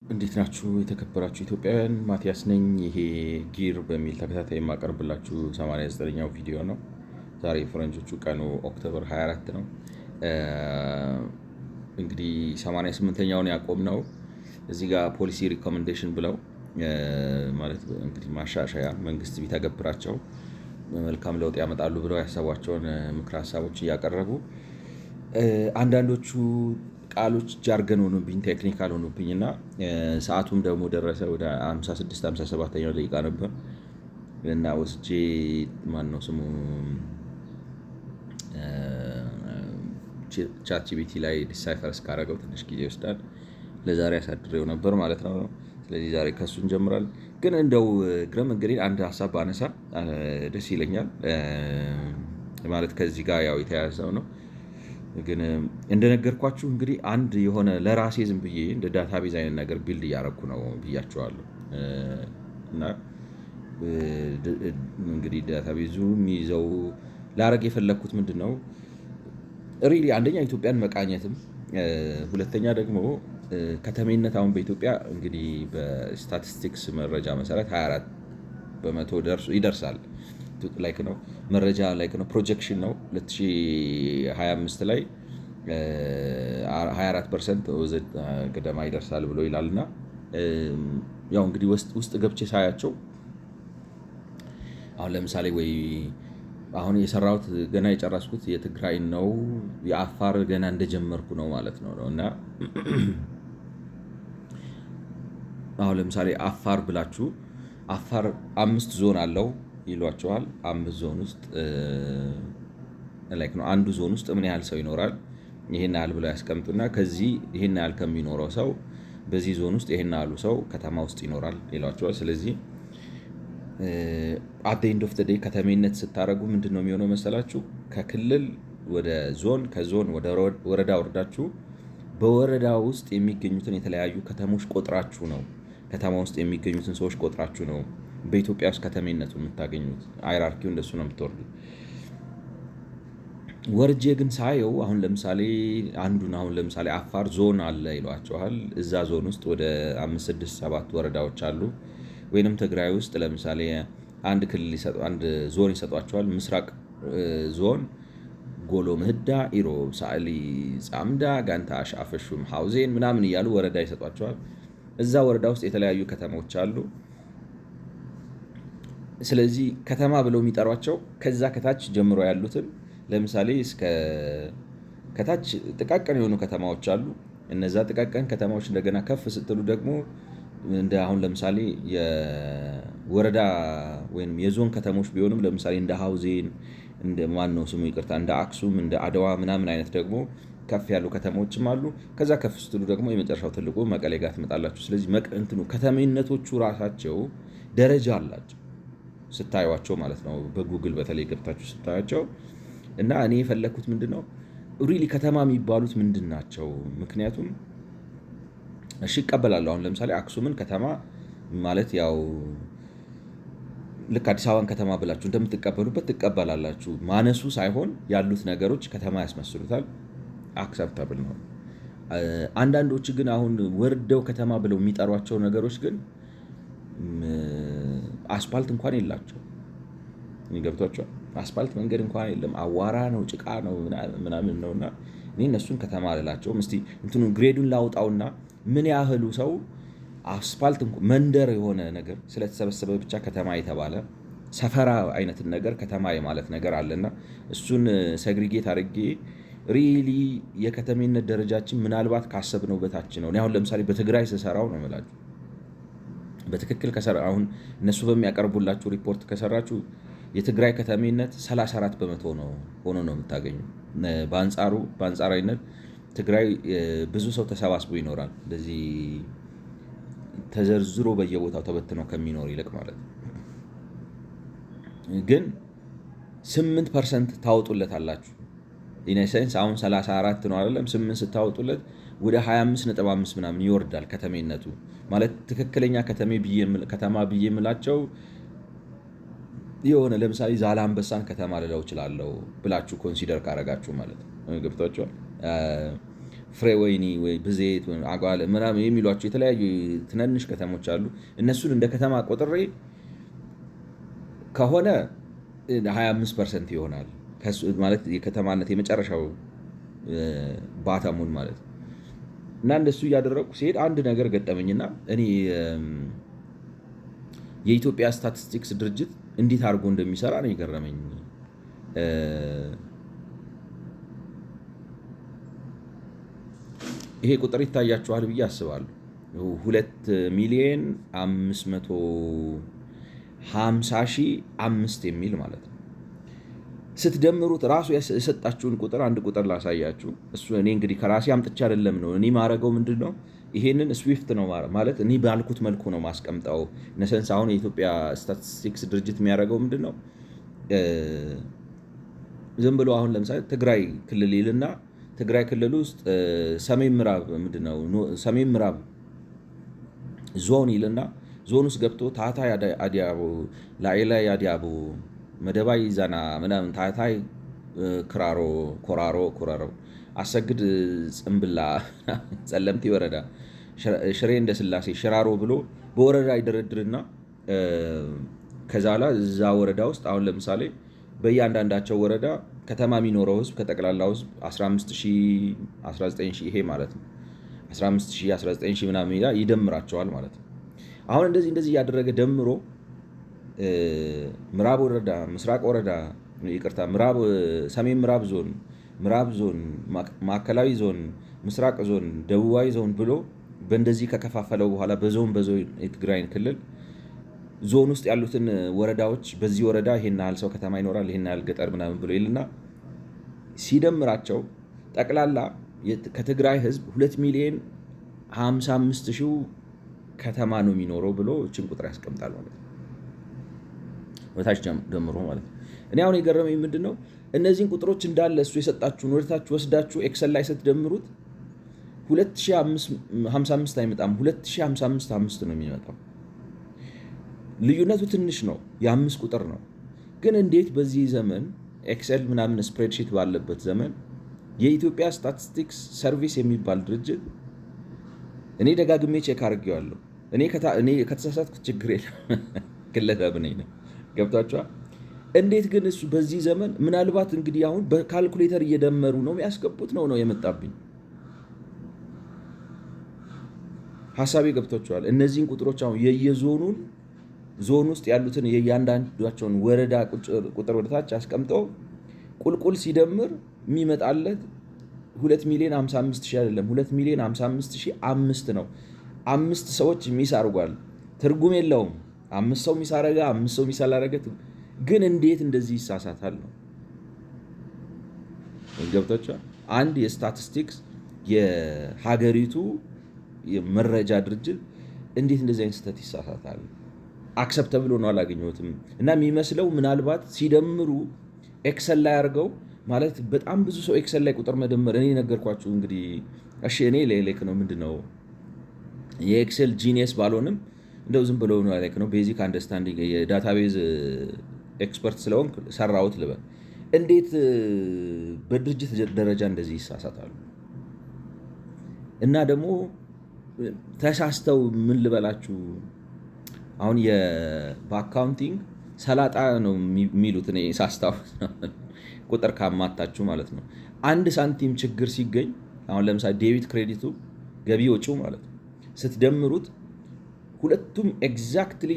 እንዴት ናችሁ የተከበራችሁ ኢትዮጵያውያን? ማቲያስ ነኝ። ይሄ ጊር በሚል ተከታታይ የማቀርብላችሁ 89ኛው ቪዲዮ ነው። ዛሬ የፈረንጆቹ ቀኑ ኦክቶበር 24 ነው። እንግዲህ 88ኛውን ያቆምነው እዚህ ጋር ፖሊሲ ሪኮመንዴሽን ብለው ማለት እንግዲህ ማሻሻያ መንግስት ቢተገብራቸው መልካም ለውጥ ያመጣሉ ብለው ያሰቧቸውን ምክረ ሀሳቦች እያቀረቡ አንዳንዶቹ ቃሎች ጃርገን ሆኑብኝ፣ ቴክኒካል ሆኑብኝ እና ሰዓቱም ደግሞ ደረሰ። ወደ 56 57ኛው ደቂቃ ነበር እና ወስጄ ማነው ስሙ ቻት ጂፒቲ ላይ ዲሳይፈር እስካደረገው ትንሽ ጊዜ ይወስዳል። ለዛሬ ያሳድሬው ነበር ማለት ነው። ስለዚህ ዛሬ ከሱ እንጀምራለን። ግን እንደው እግረ መንገዴን አንድ ሀሳብ ባነሳ ደስ ይለኛል። ማለት ከዚህ ጋር ያው የተያያዘው ነው። ግን እንደነገርኳችሁ እንግዲህ አንድ የሆነ ለራሴ ዝም ብዬ እንደ ዳታቤዝ አይነት ነገር ቢልድ እያደረኩ ነው ብያቸዋለሁ። እና እንግዲህ ዳታቤዙ የሚይዘው ላረግ የፈለግኩት ምንድን ነው ሪሊ አንደኛ ኢትዮጵያን መቃኘትም፣ ሁለተኛ ደግሞ ከተሜነት አሁን በኢትዮጵያ እንግዲህ በስታቲስቲክስ መረጃ መሰረት 24 በመቶ ይደርሳል። ላይክ ነው መረጃ ላይክ ነው ፕሮጀክሽን ነው 2025 ላይ 24% ገደማ ይደርሳል ብሎ ይላል። እና ያው እንግዲህ ውስጥ ገብቼ ሳያቸው አሁን ለምሳሌ ወይ አሁን የሰራሁት ገና የጨረስኩት የትግራይ ነው፣ የአፋር ገና እንደጀመርኩ ነው ማለት ነው። እና አሁን ለምሳሌ አፋር ብላችሁ አፋር 5 ዞን አለው ይሏቸዋል። 5 ዞን ውስጥ ላይክ ነው አንዱ ዞን ውስጥ ምን ያህል ሰው ይኖራል ይሄን ያህል ብለው ያስቀምጡና ከዚህ ይሄን ያህል ከሚኖረው ሰው በዚህ ዞን ውስጥ ይሄን ያህሉ ሰው ከተማ ውስጥ ይኖራል ይሏቸዋል። ስለዚህ አት ዘ ኤንድ ኦፍ ዘ ዴይ ከተሜነት ስታደርጉ ምንድን ነው የሚሆነው መሰላችሁ? ከክልል ወደ ዞን፣ ከዞን ወደ ወረዳ ወርዳችሁ በወረዳ ውስጥ የሚገኙትን የተለያዩ ከተሞች ቆጥራችሁ ነው፣ ከተማ ውስጥ የሚገኙትን ሰዎች ቆጥራችሁ ነው በኢትዮጵያ ውስጥ ከተሜነቱ የምታገኙት። ሃይራርኪው እንደሱ ነው የምትወርዱት። ወርጄ ግን ሳየው አሁን ለምሳሌ አሁን ለምሳሌ አፋር ዞን አለ ይሏቸዋል። እዛ ዞን ውስጥ ወደ 5 6 7 ወረዳዎች አሉ። ወይንም ትግራይ ውስጥ ለምሳሌ አንድ ዞን ይሰጧቸዋል። ምስራቅ ዞን ጎሎ ምህዳ፣ ኢሮብ፣ ሳዕሊ፣ ጻምዳ፣ ጋንታ፣ አሻፈሹም፣ ሐውዜን ምናምን እያሉ ወረዳ ይሰጧቸዋል። እዛ ወረዳ ውስጥ የተለያዩ ከተሞች አሉ። ስለዚህ ከተማ ብለው የሚጠሯቸው ከዛ ከታች ጀምሮ ያሉትን ለምሳሌ እስከ ከታች ጥቃቅን የሆኑ ከተማዎች አሉ። እነዛ ጥቃቅን ከተማዎች እንደገና ከፍ ስትሉ ደግሞ እንደ አሁን ለምሳሌ የወረዳ ወይም የዞን ከተሞች ቢሆንም ለምሳሌ እንደ ሐውዜን፣ እንደ ማነው ስሙ ይቅርታ፣ እንደ አክሱም፣ እንደ አድዋ ምናምን አይነት ደግሞ ከፍ ያሉ ከተሞችም አሉ። ከዛ ከፍ ስትሉ ደግሞ የመጨረሻው ትልቁ መቀሌ ጋር ትመጣላችሁ። ስለዚህ ከተሜነቶቹ ራሳቸው ደረጃ አላቸው ስታዩቸው ማለት ነው። በጉግል በተለይ ገብታችሁ ስታዩቸው እና እኔ የፈለግኩት ምንድን ነው ሪሊ ከተማ የሚባሉት ምንድን ናቸው? ምክንያቱም እሺ ይቀበላለሁ። አሁን ለምሳሌ አክሱምን ከተማ ማለት ያው ልክ አዲስ አበባን ከተማ ብላችሁ እንደምትቀበሉበት ትቀበላላችሁ። ማነሱ ሳይሆን ያሉት ነገሮች ከተማ ያስመስሉታል። አክሰፕታብል ነው። አንዳንዶች ግን አሁን ወርደው ከተማ ብለው የሚጠሯቸው ነገሮች ግን አስፓልት እንኳን የላቸው። ገብቷቸዋል። አስፓልት መንገድ እንኳን የለም። አዋራ ነው፣ ጭቃ ነው ምናምን ነውና እኔ እነሱን ከተማ አልላቸውም። እስቲ እንትኑ ግሬዱን ላውጣውና ምን ያህሉ ሰው አስፓልት መንደር የሆነ ነገር ስለተሰበሰበ ብቻ ከተማ የተባለ ሰፈራ አይነትን ነገር ከተማ የማለት ነገር አለና እሱን ሰግሪጌት አድርጌ ሪሊ የከተሜነት ደረጃችን ምናልባት ካሰብነው በታች ነው። አሁን ለምሳሌ በትግራይ ስሰራው ነው የምላችሁ በትክክል አሁን እነሱ በሚያቀርቡላችሁ ሪፖርት ከሰራችሁ የትግራይ ከተሜነት 34 በመቶ ሆኖ ነው የምታገኙ። በአንጻራዊነት ትግራይ ብዙ ሰው ተሰባስቦ ይኖራል፣ እንደዚህ ተዘርዝሮ በየቦታው ተበትነው ከሚኖር ይልቅ ማለት ነው። ግን 8% ታወጡለት አላችሁ። ኢነሴንስ አሁን 34 ነው አይደለም፣ 8 ስታወጡለት ወደ 25.5 ምናምን ይወርዳል ከተሜነቱ። ማለት ትክክለኛ ከተማ ብዬ የምላቸው የሆነ ለምሳሌ ዛላምበሳን ከተማ ልለው እችላለሁ ብላችሁ ኮንሲደር ካረጋችሁ ማለት ነው። ገብቷችኋል? ፍሬወይኒ ወይ ብዜት አጓለ ምናምን የሚሏቸው የተለያዩ ትናንሽ ከተሞች አሉ። እነሱን እንደ ከተማ ቆጥሬ ከሆነ 25% ይሆናል ማለት የከተማነት የመጨረሻው ባታሙን ማለት ነው። እና እንደሱ እያደረግኩ ሲሄድ አንድ ነገር ገጠመኝና እኔ የኢትዮጵያ ስታቲስቲክስ ድርጅት እንዴት አድርጎ እንደሚሰራ ነው የገረመኝ። ይሄ ቁጥር ይታያችኋል ብዬ አስባለሁ። 2,550,500 የሚል ማለት ነው። ስትደምሩት ራሱ የሰጣችሁን ቁጥር አንድ ቁጥር ላሳያችሁ። እሱ እኔ እንግዲህ ከራሴ አምጥቼ አይደለም ነው እኔ ማድረገው ምንድን ነው ይሄንን ስዊፍት ነው ማለት እኔ ባልኩት መልኩ ነው ማስቀምጠው። ነሰንስ አሁን የኢትዮጵያ ስታቲስቲክስ ድርጅት የሚያደርገው ምንድን ነው ዝም ብሎ አሁን ለምሳሌ ትግራይ ክልል ይልና ትግራይ ክልል ውስጥ ሰሜን ምዕራብ ዞን ይልና ዞን ውስጥ ገብቶ ታህታይ አዲያቦ፣ ላዕላይ አዲያቦ፣ መደባይ ዛና ምናምን፣ ታህታይ ክራሮ፣ ኮራሮ፣ አሰግድ ጽምብላ፣ ጸለምቲ ወረዳ፣ ሽሬ እንደ ስላሴ፣ ሽራሮ ብሎ በወረዳ ይደረድርና ከዛ ላ እዛ ወረዳ ውስጥ አሁን ለምሳሌ በእያንዳንዳቸው ወረዳ ከተማ የሚኖረው ህዝብ ከጠቅላላው ህዝብ 15,000 19,000 ይሄ ማለት ነው 15,000 19,000 ምናምን ይደምራቸዋል ማለት ነው። አሁን እንደዚህ እያደረገ ደምሮ ምዕራብ ወረዳ፣ ምስራቅ ወረዳ፣ ይቅርታ ሰሜን ምዕራብ ዞን፣ ምዕራብ ዞን፣ ማዕከላዊ ዞን፣ ምስራቅ ዞን፣ ደቡባዊ ዞን ብሎ በእንደዚህ ከከፋፈለው በኋላ በዞን የትግራይን ክልል ዞን ውስጥ ያሉትን ወረዳዎች በዚህ ወረዳ ይሄን ያህል ሰው ከተማ ይኖራል፣ ይሄን ያህል ገጠር ምናምን ብሎ ይልና ሲደምራቸው ጠቅላላ ከትግራይ ህዝብ 2,055,000 ከተማ ነው የሚኖረው ብሎ እችን ቁጥር ያስቀምጣል ማለት ነው። ወታች ደምሮ ማለት ነው። እኔ አሁን የገረመኝ ምንድን ነው እነዚህን ቁጥሮች እንዳለ እሱ የሰጣችሁን ወደታችሁ ወስዳችሁ ኤክሰል ላይ ስትደምሩት 2,055 አይመጣም፣ 2,055 ነው የሚመጣው። ልዩነቱ ትንሽ ነው፣ የ5 ቁጥር ነው። ግን እንዴት በዚህ ዘመን ኤክሰል ምናምን ስፕሬድሺት ባለበት ዘመን የኢትዮጵያ ስታቲስቲክስ ሰርቪስ የሚባል ድርጅት እኔ ደጋግሜ ቼክ አድርጌዋለሁ። እኔ ከተሳሳትኩ ችግር የለም ግለሰብ ነኝ ነው ገብቷቸዋል። እንዴት ግን እሱ በዚህ ዘመን ምናልባት እንግዲህ አሁን በካልኩሌተር እየደመሩ ነው የሚያስገቡት ነው የመጣብኝ ሀሳቤ ገብቷቸዋል። እነዚህን ቁጥሮች አሁን የየዞኑን ዞን ውስጥ ያሉትን የእያንዳንዳቸውን ወረዳ ቁጥር ወደታች አስቀምጠው ቁልቁል ሲደምር የሚመጣለት 2,055,000 አይደለም 2,055,005 ነው። 5 ሰዎች ሚስ አድርጓል። ትርጉም የለውም። 5 ሰው ሚስ አረገ፣ 5 ሰው ሚስ አላረገ። ግን እንዴት እንደዚህ ይሳሳታል ነው ገብቷቸዋል። አንድ የስታቲስቲክስ የሀገሪቱ የመረጃ ድርጅት እንዴት እንደዚህ አይነት ስህተት ይሳሳታል? አክሰፕተብል ሆኖ አላገኘሁትም። እና የሚመስለው ምናልባት ሲደምሩ ኤክሰል ላይ አድርገው ማለት በጣም ብዙ ሰው ኤክሰል ላይ ቁጥር መደመር እኔ ነገርኳችሁ እንግዲህ እሺ እኔ ሌክ ነው ምንድን ነው የኤክሰል ጂኒየስ ባልሆንም እንደው ዝም ብሎ ላይክ ነው ቤዚክ አንደርስታንዲንግ የዳታቤዝ ኤክስፐርት ስለሆንክ ሰራሁት ልበል። እንዴት በድርጅት ደረጃ እንደዚህ ይሳሳታሉ? እና ደግሞ ተሳስተው ምን ልበላችሁ አሁን በአካውንቲንግ ሰላጣ ነው የሚሉት እኔ ሳስታውስ ቁጥር ካማታችሁ ማለት ነው። 1 ሳንቲም ችግር ሲገኝ አሁን ለምሳሌ ዴቢት ክሬዲቱ ገቢ ወጪው ማለት ነው ስትደምሩት ሁለቱም ኤግዛክትሊ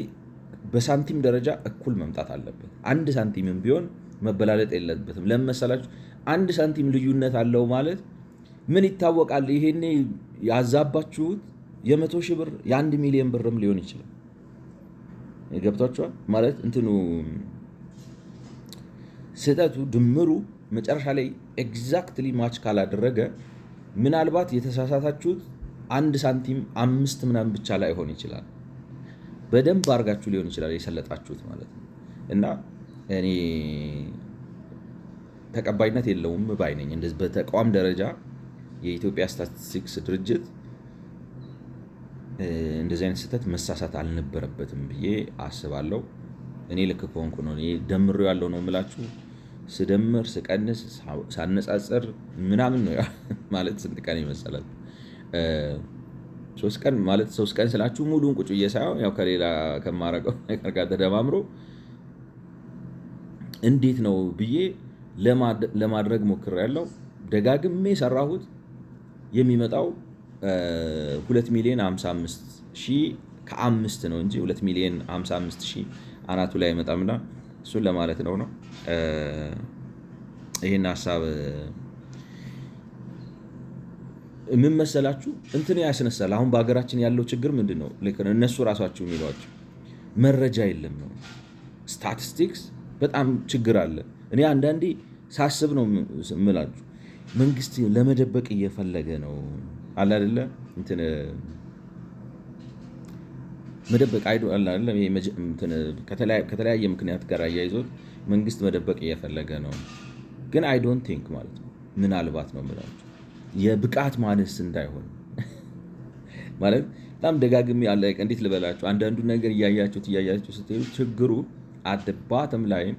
በሳንቲም ደረጃ እኩል መምጣት አለበት። 1 ሳንቲምም ቢሆን መበላለጥ የለበትም። ለምን መሰላችሁ? 1 ሳንቲም ልዩነት አለው ማለት ምን ይታወቃል? ይሄኔ ያዛባችሁት የ100,000 ብር የ1 ሚሊዮን ብርም ሊሆን ይችላል። ገብቷችኋል? ማለት እንትኑ ስህተቱ ድምሩ መጨረሻ ላይ ኤግዛክትሊ ማች ካላደረገ ምናልባት የተሳሳታችሁት 1 ሳንቲም 5 ምናምን ብቻ ላይሆን ይችላል። በደንብ አድርጋችሁ ሊሆን ይችላል የሰለጣችሁት ማለት ነው። እና እኔ ተቀባይነት የለውም ባይ ነኝ። እንደዚህ በተቋም ደረጃ የኢትዮጵያ ስታቲስቲክስ ድርጅት እንደዚህ አይነት ስህተት መሳሳት አልነበረበትም ብዬ አስባለሁ። እኔ ልክ ከሆንኩ ነው እኔ ደምሬው ያለው ነው የምላችሁ። ስደምር ስቀንስ ሳነጻጽር ምናምን ነው ማለት ስንት ቀን ይመሰላል? 3 ቀን ማለት 3 ቀን ስላችሁ ሙሉን ቁጭ ብዬ ሳይሆን ያው ከሌላ ከማረገው ነገር ጋር ተደማምሮ እንዴት ነው ብዬ ለማድረግ ሞክሬያለሁ። ደጋግሜ ሰራሁት። የሚመጣው 2,055,000 ከ5 ነው እንጂ 2,055,000 አናቱ ላይ አይመጣምና እሱን ለማለት ነው። ይህን ሀሳብ ምን መሰላችሁ እንትን ያስነሳል። አሁን በሀገራችን ያለው ችግር ምንድን ነው? እነሱ ራሳቸው የሚሏቸው መረጃ የለም ነው። ስታቲስቲክስ በጣም ችግር አለ። እኔ አንዳንዴ ሳስብ ነው የምላችሁ መንግስት ለመደበቅ እየፈለገ ነው አለ አይደለ? እንትን መደበቅ አይደለም ከተለያየ ምክንያት ጋር አያይዞት መንግስት መደበቅ እየፈለገ ነው። ግን አይ ዶንት ቲንክ ማለት ነው ምናልባት ነው የምላችሁ የብቃት ማነስ እንዳይሆን ማለት በጣም ደጋግሜ አለ። እንዴት ልበላችሁ አንዳንዱ ነገር እያያችሁት ስትሄዱ ችግሩ አደባተም ላይም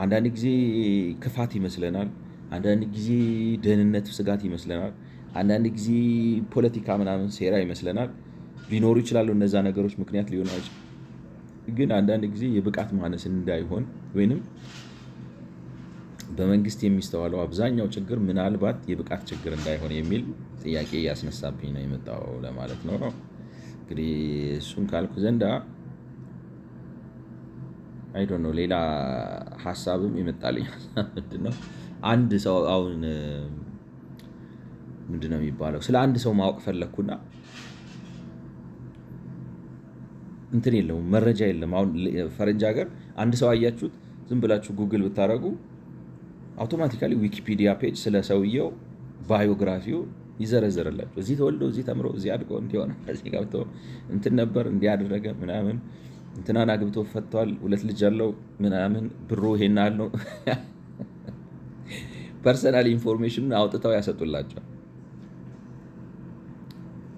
አንዳንድ ጊዜ ክፋት ይመስለናል፣ አንዳንድ ጊዜ ደህንነት ስጋት ይመስለናል፣ አንዳንድ ጊዜ ፖለቲካ ምናምን ሴራ ይመስለናል። ሊኖሩ ይችላሉ እነዛ ነገሮች ምክንያት ሊሆኑ አይችልም። ግን አንዳንድ ጊዜ የብቃት ማነስ እንዳይሆን ወይንም በመንግስት የሚስተዋለው አብዛኛው ችግር ምናልባት የብቃት ችግር እንዳይሆን የሚል ጥያቄ እያስነሳብኝ ነው የመጣው ለማለት ነው። እንግዲህ እሱን ካልኩ ዘንዳ አይ ዶንት ኖ ሌላ ሀሳብም ይመጣልኝ። ምንድነው አንድ ሰው አሁን ምንድነው የሚባለው ስለ አንድ ሰው ማወቅ ፈለግኩና እንትን የለውም መረጃ የለም። አሁን ፈረንጅ ሀገር አንድ ሰው አያችሁት ዝም ብላችሁ ጉግል ብታደረጉ አውቶማቲካሊ ዊኪፒዲያ ፔጅ ስለ ሰውየው ባዮግራፊው ይዘረዘርላችሁ። እዚህ ተወልዶ እዚህ ተምሮ እዚህ አድጎ እንዲሆነ እዚህ ገብቶ እንትን ነበር እንዲያደረገ ምናምን እንትናን አግብቶ ፈቷል 2 ልጅ አለው ምናምን ብሩ ይሄን አለው ፐርሰናል ኢንፎርሜሽኑን አውጥተው ያሰጡላቸዋል።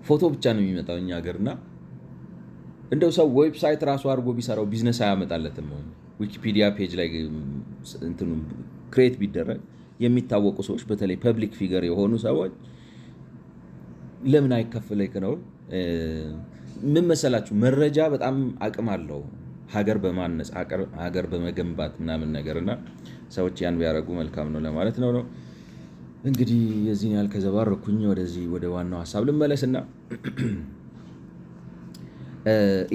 ፎቶ ብቻ ነው የሚመጣው እኛ ሀገርና እንደው ሰው ዌብሳይት ራሱ አድርጎ ቢሰራው ቢዝነስ አያመጣለትም። ዊኪፒዲያ ፔጅ ላይ እንትኑ ክሬት ቢደረግ የሚታወቁ ሰዎች በተለይ ፐብሊክ ፊገር የሆኑ ሰዎች ለምን አይከፈለክ ነው? ምን መሰላችሁ መረጃ በጣም አቅም አለው ሀገር በማነጽ ሀገር በመገንባት ምናምን ነገርና ሰዎች ያን ቢያደርጉ መልካም ነው ለማለት ነው። እንግዲህ የዚህን ያህል ከዘባረኩኝ ወደዚህ ወደ ዋናው ሀሳብ ልመለስና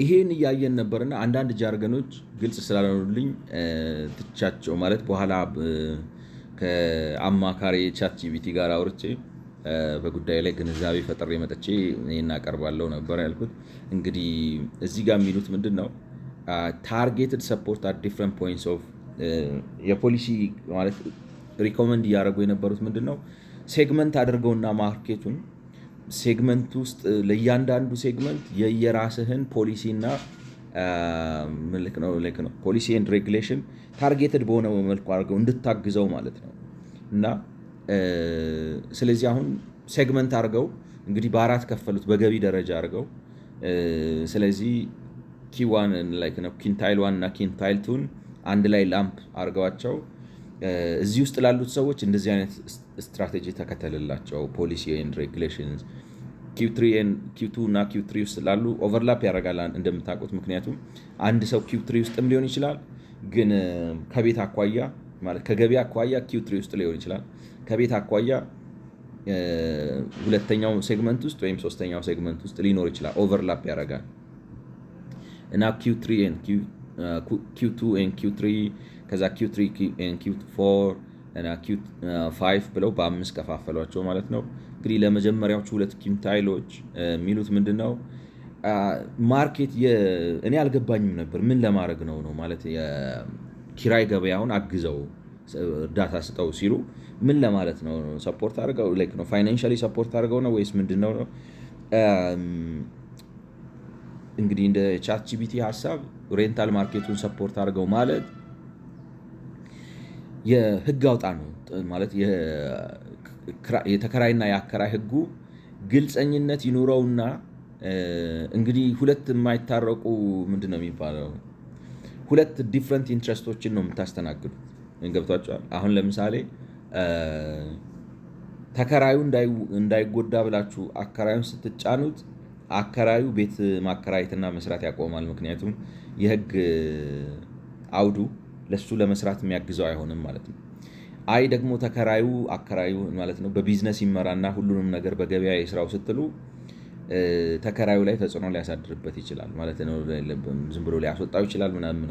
ይሄን እያየን ነበርና አንዳንድ ጃርገኖች ግልጽ ስላልሆኑልኝ ትቻቸው ማለት በኋላ ከአማካሪ ቻትጂፒቲ ጋር አውርቼ በጉዳዩ ላይ ግንዛቤ ፈጥሬ መጥቼ ይሄን አቀርባለሁ ነበር ያልኩት። እንግዲህ እዚህ ጋር የሚሉት ምንድነው ታርጌትድ ሰፖርት አት ዲፍረንት ፖይንትስ ኦፍ የፖሊሲ ማለት ሪኮመንድ እያደረጉ የነበሩት ምንድነው ሴግመንት አድርገውና ማርኬቱን ሴግመንት ውስጥ ለእያንዳንዱ ሴግመንት የየራስህን ፖሊሲና ልክ ነው ፖሊሲ ኤንድ ሬጉሌሽን ታርጌትድ በሆነ መልኩ አድርገው እንድታግዘው ማለት ነው። እና ስለዚህ አሁን ሴግመንት አድርገው እንግዲህ በ4 ከፈሉት በገቢ ደረጃ አድርገው ስለዚህ ኪዋን ላይክ ነው ኪንታይል 1 እና ኪንታይል 2 አንድ ላይ ላምፕ አድርገዋቸው እዚህ ውስጥ ላሉት ሰዎች እንደዚህ አይነት ስትራቴጂ ተከተልላቸው ፖሊሲ ኤንድ ሬጉሌሽንስ ኪው2 እና ኪው3 ውስጥ ላሉ ኦቨርላፕ ያደርጋል እንደምታውቁት። ምክንያቱም አንድ ሰው ኪው3 ውስጥም ሊሆን ይችላል፣ ግን ከቤት አኳያ ማለት ከገቢ አኳያ ኪው3 ውስጥ ሊሆን ይችላል። ከቤት አኳያ ሁለተኛው ሴግመንት ውስጥ ወይም ሶስተኛው ሴግመንት ውስጥ ሊኖር ይችላል። ኦቨርላፕ ያደርጋል እና ኪው2 ኤንድ ኪው3 ከዛ ኪው3 ኤንድ ኪው4 እና ኪው5 ብለው በ5 ከፋፈሏቸው ማለት ነው። እንግዲህ ለመጀመሪያዎቹ 2 ኪንታይሎች የሚሉት ምንድነው ማርኬት እኔ አልገባኝም ነበር ምን ለማድረግ ነው ማለት የኪራይ ገበያውን አግዘው እርዳታ ስጠው ሲሉ ምን ለማለት ነው? ሰፖርት አድርገው ላይክ ነው ፋይናንሻሊ ሰፖርት አድርገው ነው ወይስ ምንድነው ነው? እንግዲህ እንደ ቻትጂፒቲ ሀሳብ ሬንታል ማርኬቱን ሰፖርት አድርገው ማለት የህግ አውጣ ነው ማለት የተከራይና የአከራይ ህጉ ግልፀኝነት ይኑረውና እንግዲህ ሁለት የማይታረቁ ምንድነው የሚባለው 2 ዲፍረንት ኢንትረስቶችን ነው የምታስተናግዱት። ገብቷቸዋል። አሁን ለምሳሌ ተከራዩ እንዳይጎዳ ብላችሁ አከራዩን ስትጫኑት አከራዩ ቤት ማከራየትና መስራት ያቆማል። ምክንያቱም የህግ አውዱ ለሱ ለመስራት የሚያግዘው አይሆንም ማለት ነው። አይ ደግሞ ተከራዩ አከራዩ ማለት ነው በቢዝነስ ይመራና ሁሉንም ነገር በገበያ የስራው ስትሉ ተከራዩ ላይ ተጽዕኖ ሊያሳድርበት ይችላል ማለት ነው። ዝም ብሎ ሊያስወጣው ይችላል ምናምን።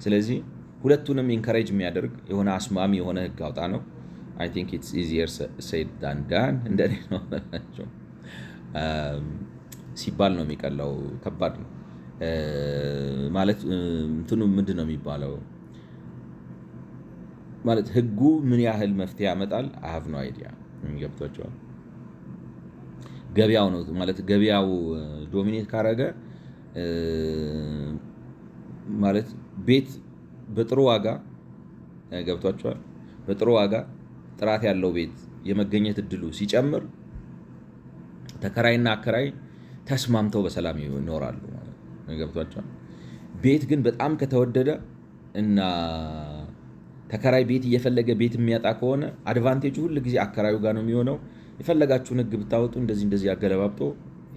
ስለዚህ ሁለቱንም ኢንከሬጅ የሚያደርግ የሆነ አስማሚ የሆነ ህግ አውጣ ነው። አይ ቲንክ ኢትስ ኢዚየር ሴድ ዳን ዳን እንደኔ ነው ናቸው ሲባል ነው የሚቀለው። ከባድ ነው ማለት እንትኑ ምንድን ነው የሚባለው ማለት ህጉ ምን ያህል መፍትሄ ያመጣል? አይ ሃቭ ኖ አይዲያ። ገብቷቸዋል። ገበያው ነው ማለት ገበያው ዶሚኔት ካረገ ማለት ቤት በጥሩ ዋጋ ገብቷቸዋል። በጥሩ ዋጋ ጥራት ያለው ቤት የመገኘት እድሉ ሲጨምር ተከራይና አከራይ ተስማምተው በሰላም ይኖራሉ ማለት ነው። ገብቷቸዋል። ቤት ግን በጣም ከተወደደ እና ተከራይ ቤት እየፈለገ ቤት የሚያጣ ከሆነ አድቫንቴጁ ሁል ጊዜ አከራዩ ጋር ነው የሚሆነው። የፈለጋችሁን ህግ ብታወጡ እንደዚህ ያገለባብጦ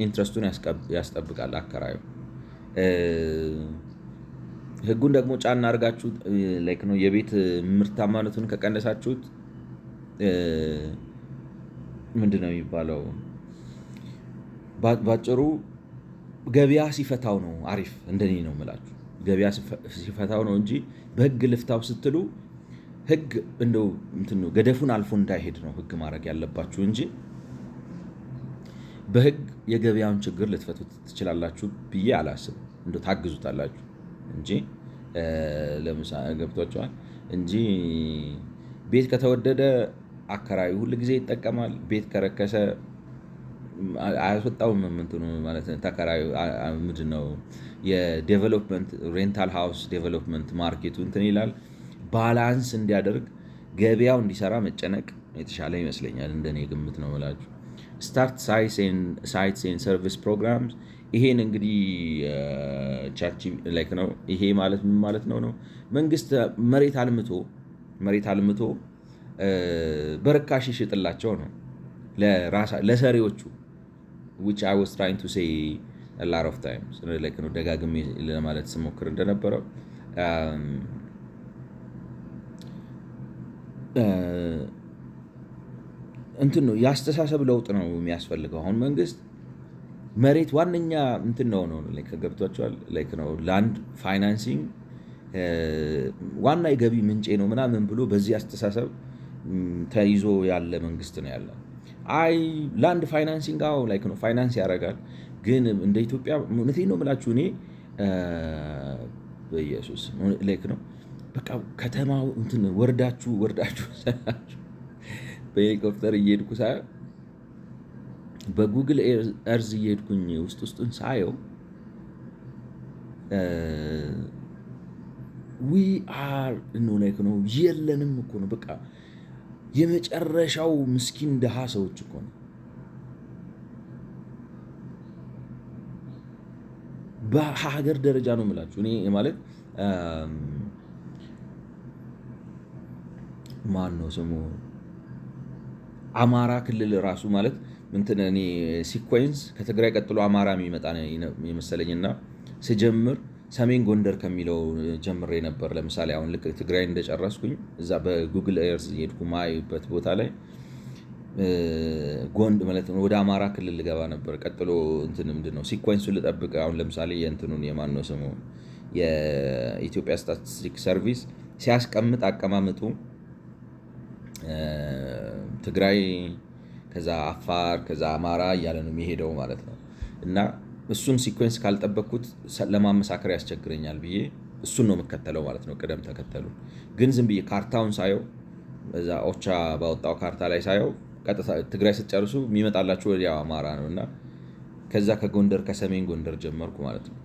ኢንትረስቱን ያስጠብቃል አከራዩ። ህጉን ደግሞ ጫና አድርጋችሁ ላይክ ነው የቤት ምርታማነቱን ከቀነሳችሁት ምንድን ነው የሚባለው? ባጭሩ ገበያ ሲፈታው ነው አሪፍ። እንደኔ ነው የምላችሁ። ገበያ ሲፈታው ነው እንጂ በህግ ልፍታው ስትሉ ህግ እንደው እንትን ነው ገደፉን አልፎ እንዳይሄድ ነው ህግ ማድረግ ያለባችሁ እንጂ በህግ የገበያውን ችግር ልትፈቱት ትችላላችሁ ብዬ አላስብም። እንደው ታግዙታላችሁ እንጂ ለምሳሌ ገብቷቸዋል እንጂ ቤት ከተወደደ አከራዩ ሁል ጊዜ ይጠቀማል። ቤት ከረከሰ አያስወጣውም። እንትኑ ማለት ተከራዩ ምንድን ነው የዴቨሎፕመንት ሬንታል ሃውስ ዴቨሎፕመንት ማርኬቱ እንትን ይላል። ባላንስ እንዲያደርግ ገበያው እንዲሰራ መጨነቅ የተሻለ ይመስለኛል። እንደኔ ግምት ነው የምላችሁ። ስታርት ሳይትስ ኤንድ ሰርቪስ ፕሮግራምስ ይሄን እንግዲህ ላይክ ነው። ይሄ ማለት ምን ማለት ነው? መንግስት መሬት አልምቶ በርካሽ ይሽጥላቸው ነው ለሰሪዎቹ which I was trying to say a lot of times like ነው ደጋግሜ ለማለት ስሞክር እንደነበረው እንትን ነው የአስተሳሰብ ለውጥ ነው የሚያስፈልገው። አሁን መንግስት መሬት ዋነኛ እንትን ነው ላይክ ገብቷቸዋል። ላይክ ነው ላንድ ፋይናንሲንግ ዋና የገቢ ምንጬ ነው ምናምን ብሎ በዚህ አስተሳሰብ ተይዞ ያለ መንግስት ነው ያለ። አይ ላንድ ፋይናንሲንግ ላይክ ነው ፋይናንስ ያደርጋል። ግን እንደ ኢትዮጵያ እውነቴን ነው የምላችሁ እኔ በኢየሱስ ላይክ ነው በቃ ከተማው እንትን ወርዳችሁ በሄሊኮፕተር እየሄድኩ ሳየው በጉግል እርዝ እየሄድኩኝ ውስጡን ሳየው ዊ አር ላይክ ነው የለንም እኮ ነው በቃ የመጨረሻው ምስኪን ድሃ ሰዎች እኮ ነው። በሀገር ደረጃ ነው የምላችሁ እኔ ማለት ማን ነው ስሙ አማራ ክልል ራሱ ማለት እንትን እኔ ሲኮንስ ከትግራይ ቀጥሎ አማራ የሚመጣ የመሰለኝና ስጀምር ሰሜን ጎንደር ከሚለው ጀምሬ ነበር። ለምሳሌ አሁን ልክ ትግራይ እንደጨረስኩኝ እዛ በጉግል ኤርዝ የሄድኩ ማይበት ቦታ ላይ ጎንድ ማለት ነው ወደ አማራ ክልል ልገባ ነበር። ቀጥሎ እንትን ምንድን ነው ሲኮንሱን ልጠብቅ። አሁን ለምሳሌ የእንትኑን የማን ነው ስሙ የኢትዮጵያ ስታቲስቲክስ ሰርቪስ ሲያስቀምጥ አቀማመጡ ትግራይ ከዛ አፋር ከዛ አማራ እያለ ነው የሚሄደው ማለት ነው። እና እሱን ሲኮንስ ካልጠበቅኩት ለማመሳከር ያስቸግረኛል ብዬ እሱን ነው የምከተለው ማለት ነው ቅደም ተከተሉ። ግን ዝም ብዬ ካርታውን ሳየው እዛ ኦቻ ባወጣው ካርታ ላይ ሳየው ቀጥታ ትግራይ ስትጨርሱ የሚመጣላችሁ ወዲያው አማራ ነው። እና ከዛ ከጎንደር ከሰሜን ጎንደር ጀመርኩ ማለት ነው።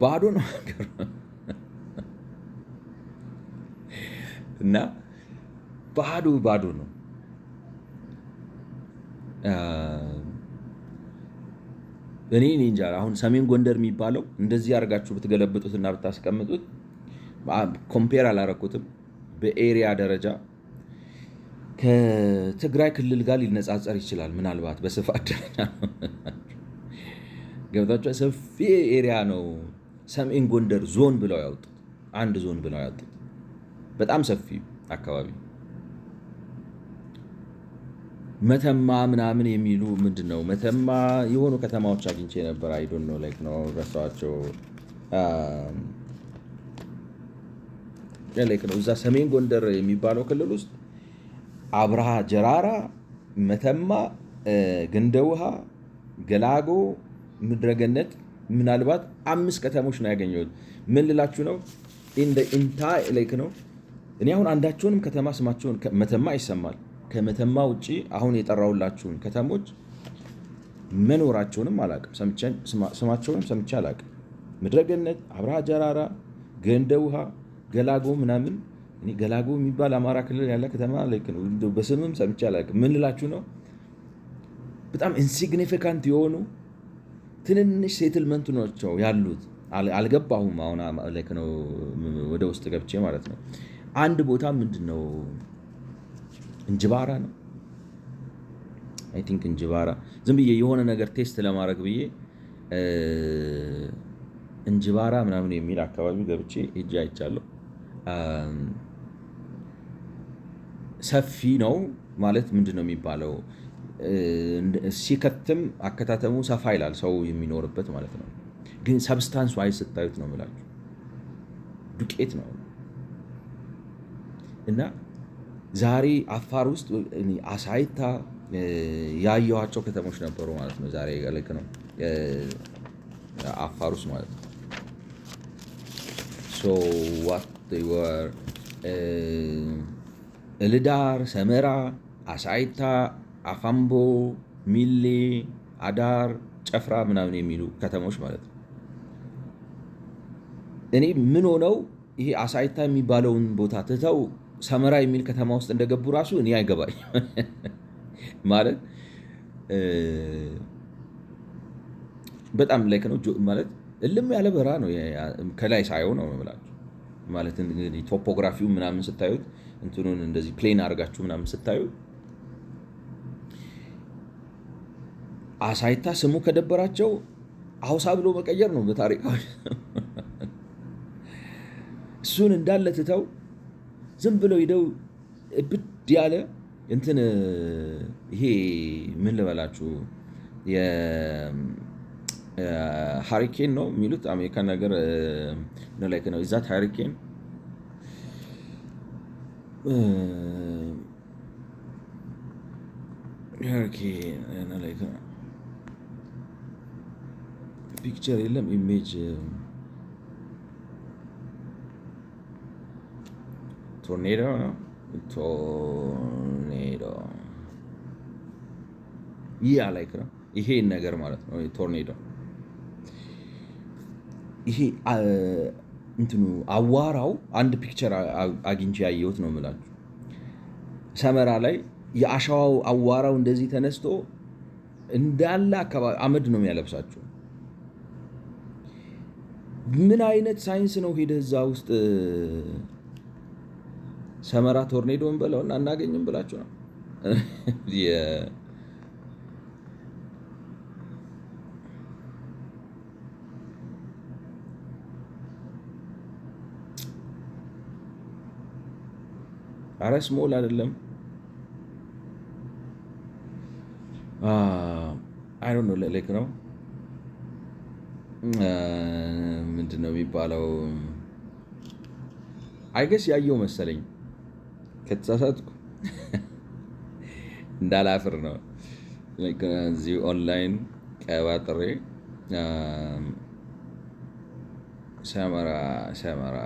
ባዶ ነው ሀገር እና ባዶ ነው። እኔ እንጃ አሁን ሰሜን ጎንደር የሚባለው እንደዚህ አድርጋችሁ ብትገለብጡትና ብታስቀምጡት ኮምፔር አላረኩትም። በኤሪያ ደረጃ ከትግራይ ክልል ጋር ሊነጻጸር ይችላል። ምናልባት በስፋት ደረጃ ገብታችሁ ሰፊ ኤሪያ ነው ሰሜን ጎንደር ዞን ብለው ያወጡት፣ አንድ ዞን ብለው ያወጡት በጣም ሰፊ አካባቢ። መተማ ምናምን የሚሉ ምንድን ነው መተማ የሆኑ ከተማዎች አግኝቼ ነበር። አይ ዶንት ኖ ላይክ ነው ረሳኋቸው። ላይክ ነው እዛ ሰሜን ጎንደር የሚባለው ክልል ውስጥ አብርሃ ጀራራ፣ መተማ፣ ገንደ ውሃ፣ ገላጎ፣ ምድረገነት ምናልባት 5 ከተሞች ነው ያገኘሁት። ምን ልላችሁ ነው ኢንታ ላይክ ነው። እኔ አሁን አንዳቸውንም ከተማ ስማቸውን መተማ ይሰማል። ከመተማ ውጪ አሁን የጠራሁላችሁን ከተሞች መኖራቸውንም አላቅም፣ ስማቸውንም ሰምቼ አላቅም። ምድረገነት፣ አብርሃ ጀራራ፣ ገንደ ውሃ፣ ገላጎ ምናምን እኔ ገላጎ የሚባል አማራ ክልል ያለ ከተማ ላይክ ነው በስምም ሰምቼ አላቅም። ምን ልላችሁ ነው በጣም ኢንሲግኒፊካንት የሆኑ ትንንሽ ሴትልመንት ናቸው ያሉት። አልገባሁም አሁን ላይክ ነው ወደ ውስጥ ገብቼ ማለት ነው። አንድ ቦታ ምንድን ነው እንጅባራ ነው አይ ቲንክ እንጅባራ። ዝም ብዬ የሆነ ነገር ቴስት ለማድረግ ብዬ እንጅባራ ምናምን የሚል አካባቢ ገብቼ ሄጄ አይቻለሁ። ሰፊ ነው ማለት ምንድን ነው የሚባለው? ሲከትም አከታተሙ ሰፋ ይላል፣ ሰው የሚኖርበት ማለት ነው። ግን ሰብስታንስ ዋይ ስታዩት ነው የምላችሁ ዱቄት ነው። እና ዛሬ አፋር ውስጥ አሳይታ ያየኋቸው ከተሞች ነበሩ ማለት ነው። ዛሬ ልክ ነው አፋር ውስጥ ማለት ነው። ሶ ዋት they were እልዳር፣ ሰመራ፣ አሳይታ፣ አፋምቦ፣ ሚሌ፣ አዳር፣ ጨፍራ ምናምን የሚሉ ከተሞች ማለት ነው። እኔ ምን ሆነው ይሄ አሳይታ የሚባለውን ቦታ ትተው ሰመራ የሚል ከተማ ውስጥ እንደገቡ ራሱ እኔ አይገባኝ ማለት በጣም ላይክ ነው ማለት እልም ያለ በራ ነው ከላይ ሳየው ነው የምላችሁ። ማለት እንግዲህ ቶፖግራፊው ምናምን ስታዩት እንትኑን እንደዚህ ፕሌን አድርጋችሁ ምናምን ስታዩት አሳይታ ስሙ ከደበራቸው አውሳ ብሎ መቀየር ነው በታሪካዊ እሱን እንዳለ ትተው ዝም ብለው ሄደው እብድ ያለ እንትን ይሄ ምን ልበላችሁ ሃሪኬን ነው የሚሉት አሜሪካን ነገር ነው ላይክ ነው ኢዛት ሃሪኬን ላይክ ፒክቸር የለም ኢሜጅ ቶርኔዶ ነው ቶርኔዶ ይህ ላይክ ነው ይሄን ነገር ማለት ነው ቶርኔዶ ይሄ እንትኑ አዋራው አንድ ፒክቸር አግኝቼ ያየሁት ነው የምላችሁ። ሰመራ ላይ የአሸዋው አዋራው እንደዚህ ተነስቶ እንዳለ አካባቢ አመድ ነው የሚያለብሳቸው። ምን አይነት ሳይንስ ነው? ሄደህ እዛ ውስጥ ሰመራ ቶርኔዶን በለውና እናገኝም ብላችሁ ነው አረ ስሞል አይደለም። አይ ዶንት ኖ ላይክ ነው ምንድን ነው የሚባለው? አይገስ ያየው መሰለኝ ከተሳሳትኩ እንዳላፍር ነው። እዚህ ኦንላይን ቀባጥሬ ሰመራ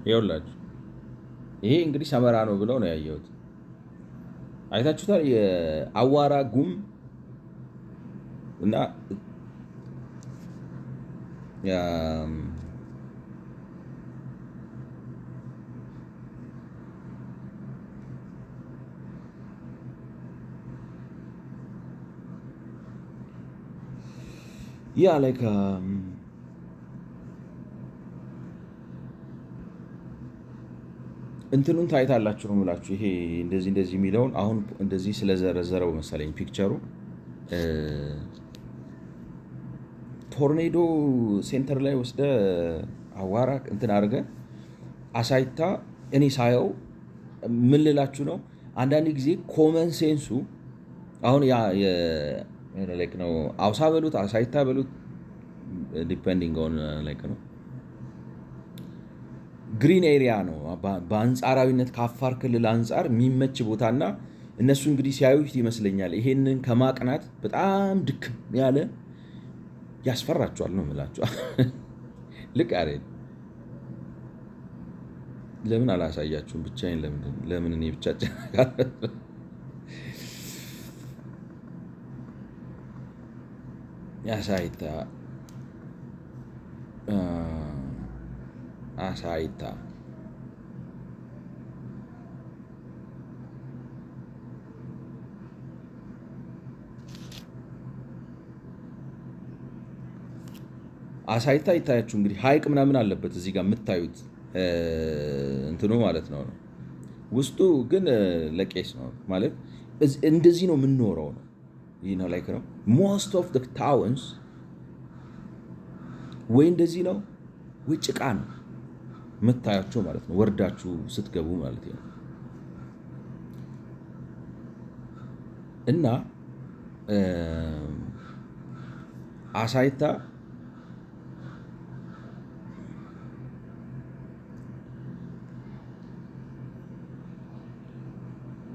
ይኸውላችሁ ይሄ እንግዲህ ሰመራ ነው ብለው ነው ያየሁት። አይታችሁታል? የአዋራ ጉም እና ያ ላይክ እንትኑን ታይታላችሁ ነው የምላችሁ። ይሄ እንደዚህ እንደዚህ የሚለውን አሁን እንደዚህ ስለዘረዘረው መሰለኝ ፒክቸሩ ቶርኔዶ ሴንተር ላይ ወስደ አዋራ እንትን አድርገ አሳይታ እኔ ሳየው ምን ልላችሁ ነው፣ አንዳንድ ጊዜ ኮመን ሴንሱ አሁን ያ ላይክ ነው አውሳ በሉት አሳይታ በሉት ዲፔንዲንግ ኦን ላይክ ነው ግሪን ኤሪያ ነው በአንጻራዊነት ከአፋር ክልል አንጻር የሚመች ቦታና እነሱ እንግዲህ ሲያዩት ይመስለኛል ይሄንን ከማቅናት በጣም ድክም ያለ ያስፈራቸዋል ነው የምላቸው። ልክ አይደል? ለምን አላሳያችሁም? ብቻዬን ለምን እኔ ብቻ አሳይታ አሳይታ አሳይታ ይታያችሁ። እንግዲህ ሀይቅ ምናምን አለበት እዚህ ጋር የምታዩት እንትኑ ማለት ነው። ውስጡ ግን ለቄስ ነው ማለት እንደዚህ ነው የምንኖረው ነው ይህ ነው ላይክ ነው ሞስት ኦፍ ዘ ታውንስ ወይ እንደዚህ ነው ወይ ጭቃ ነው የምታያቸው ማለት ነው ወርዳችሁ ስትገቡ ማለት ነው። እና አሳይታ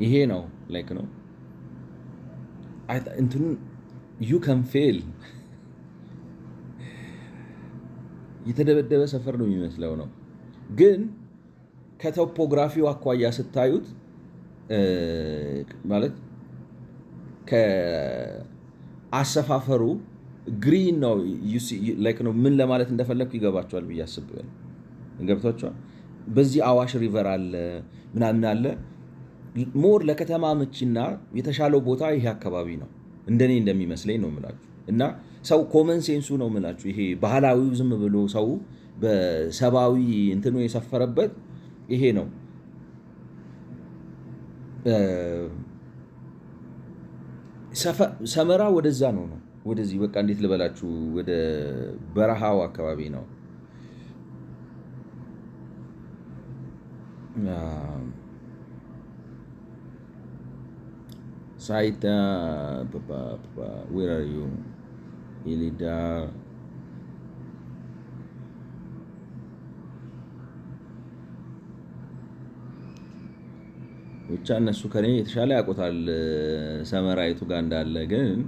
ይሄ ነው ላይክ ነው እንትኑ ዩ ከን ፌል የተደበደበ ሰፈር ነው የሚመስለው ነው። ግን ከቶፖግራፊው አኳያ ስታዩት ማለት ከአሰፋፈሩ ግሪን ነው ላይክ ነው ምን ለማለት እንደፈለግኩ ይገባቸዋል ብዬ አስባለሁ። ገብቷቸዋል። በዚህ አዋሽ ሪቨር አለ ምናምን አለ ሞር ለከተማ ምችና የተሻለው ቦታ ይሄ አካባቢ ነው እንደኔ እንደሚመስለኝ ነው የምላችሁ። እና ሰው ኮመን ሴንሱ ነው የምላችሁ ይሄ ባህላዊው ዝም ብሎ ሰው በሰብአዊ እንትኑ የሰፈረበት ይሄ ነው። ሰመራ ወደዛ ነው ወደዚህ በቃ እንዴት ልበላችሁ ወደ በረሃው አካባቢ ነው። Saita, where are you? Ilidar. ብቻ እነሱ ከኔ የተሻለ ያውቁታል ሰመራ የቱ ጋር እንዳለ። ግን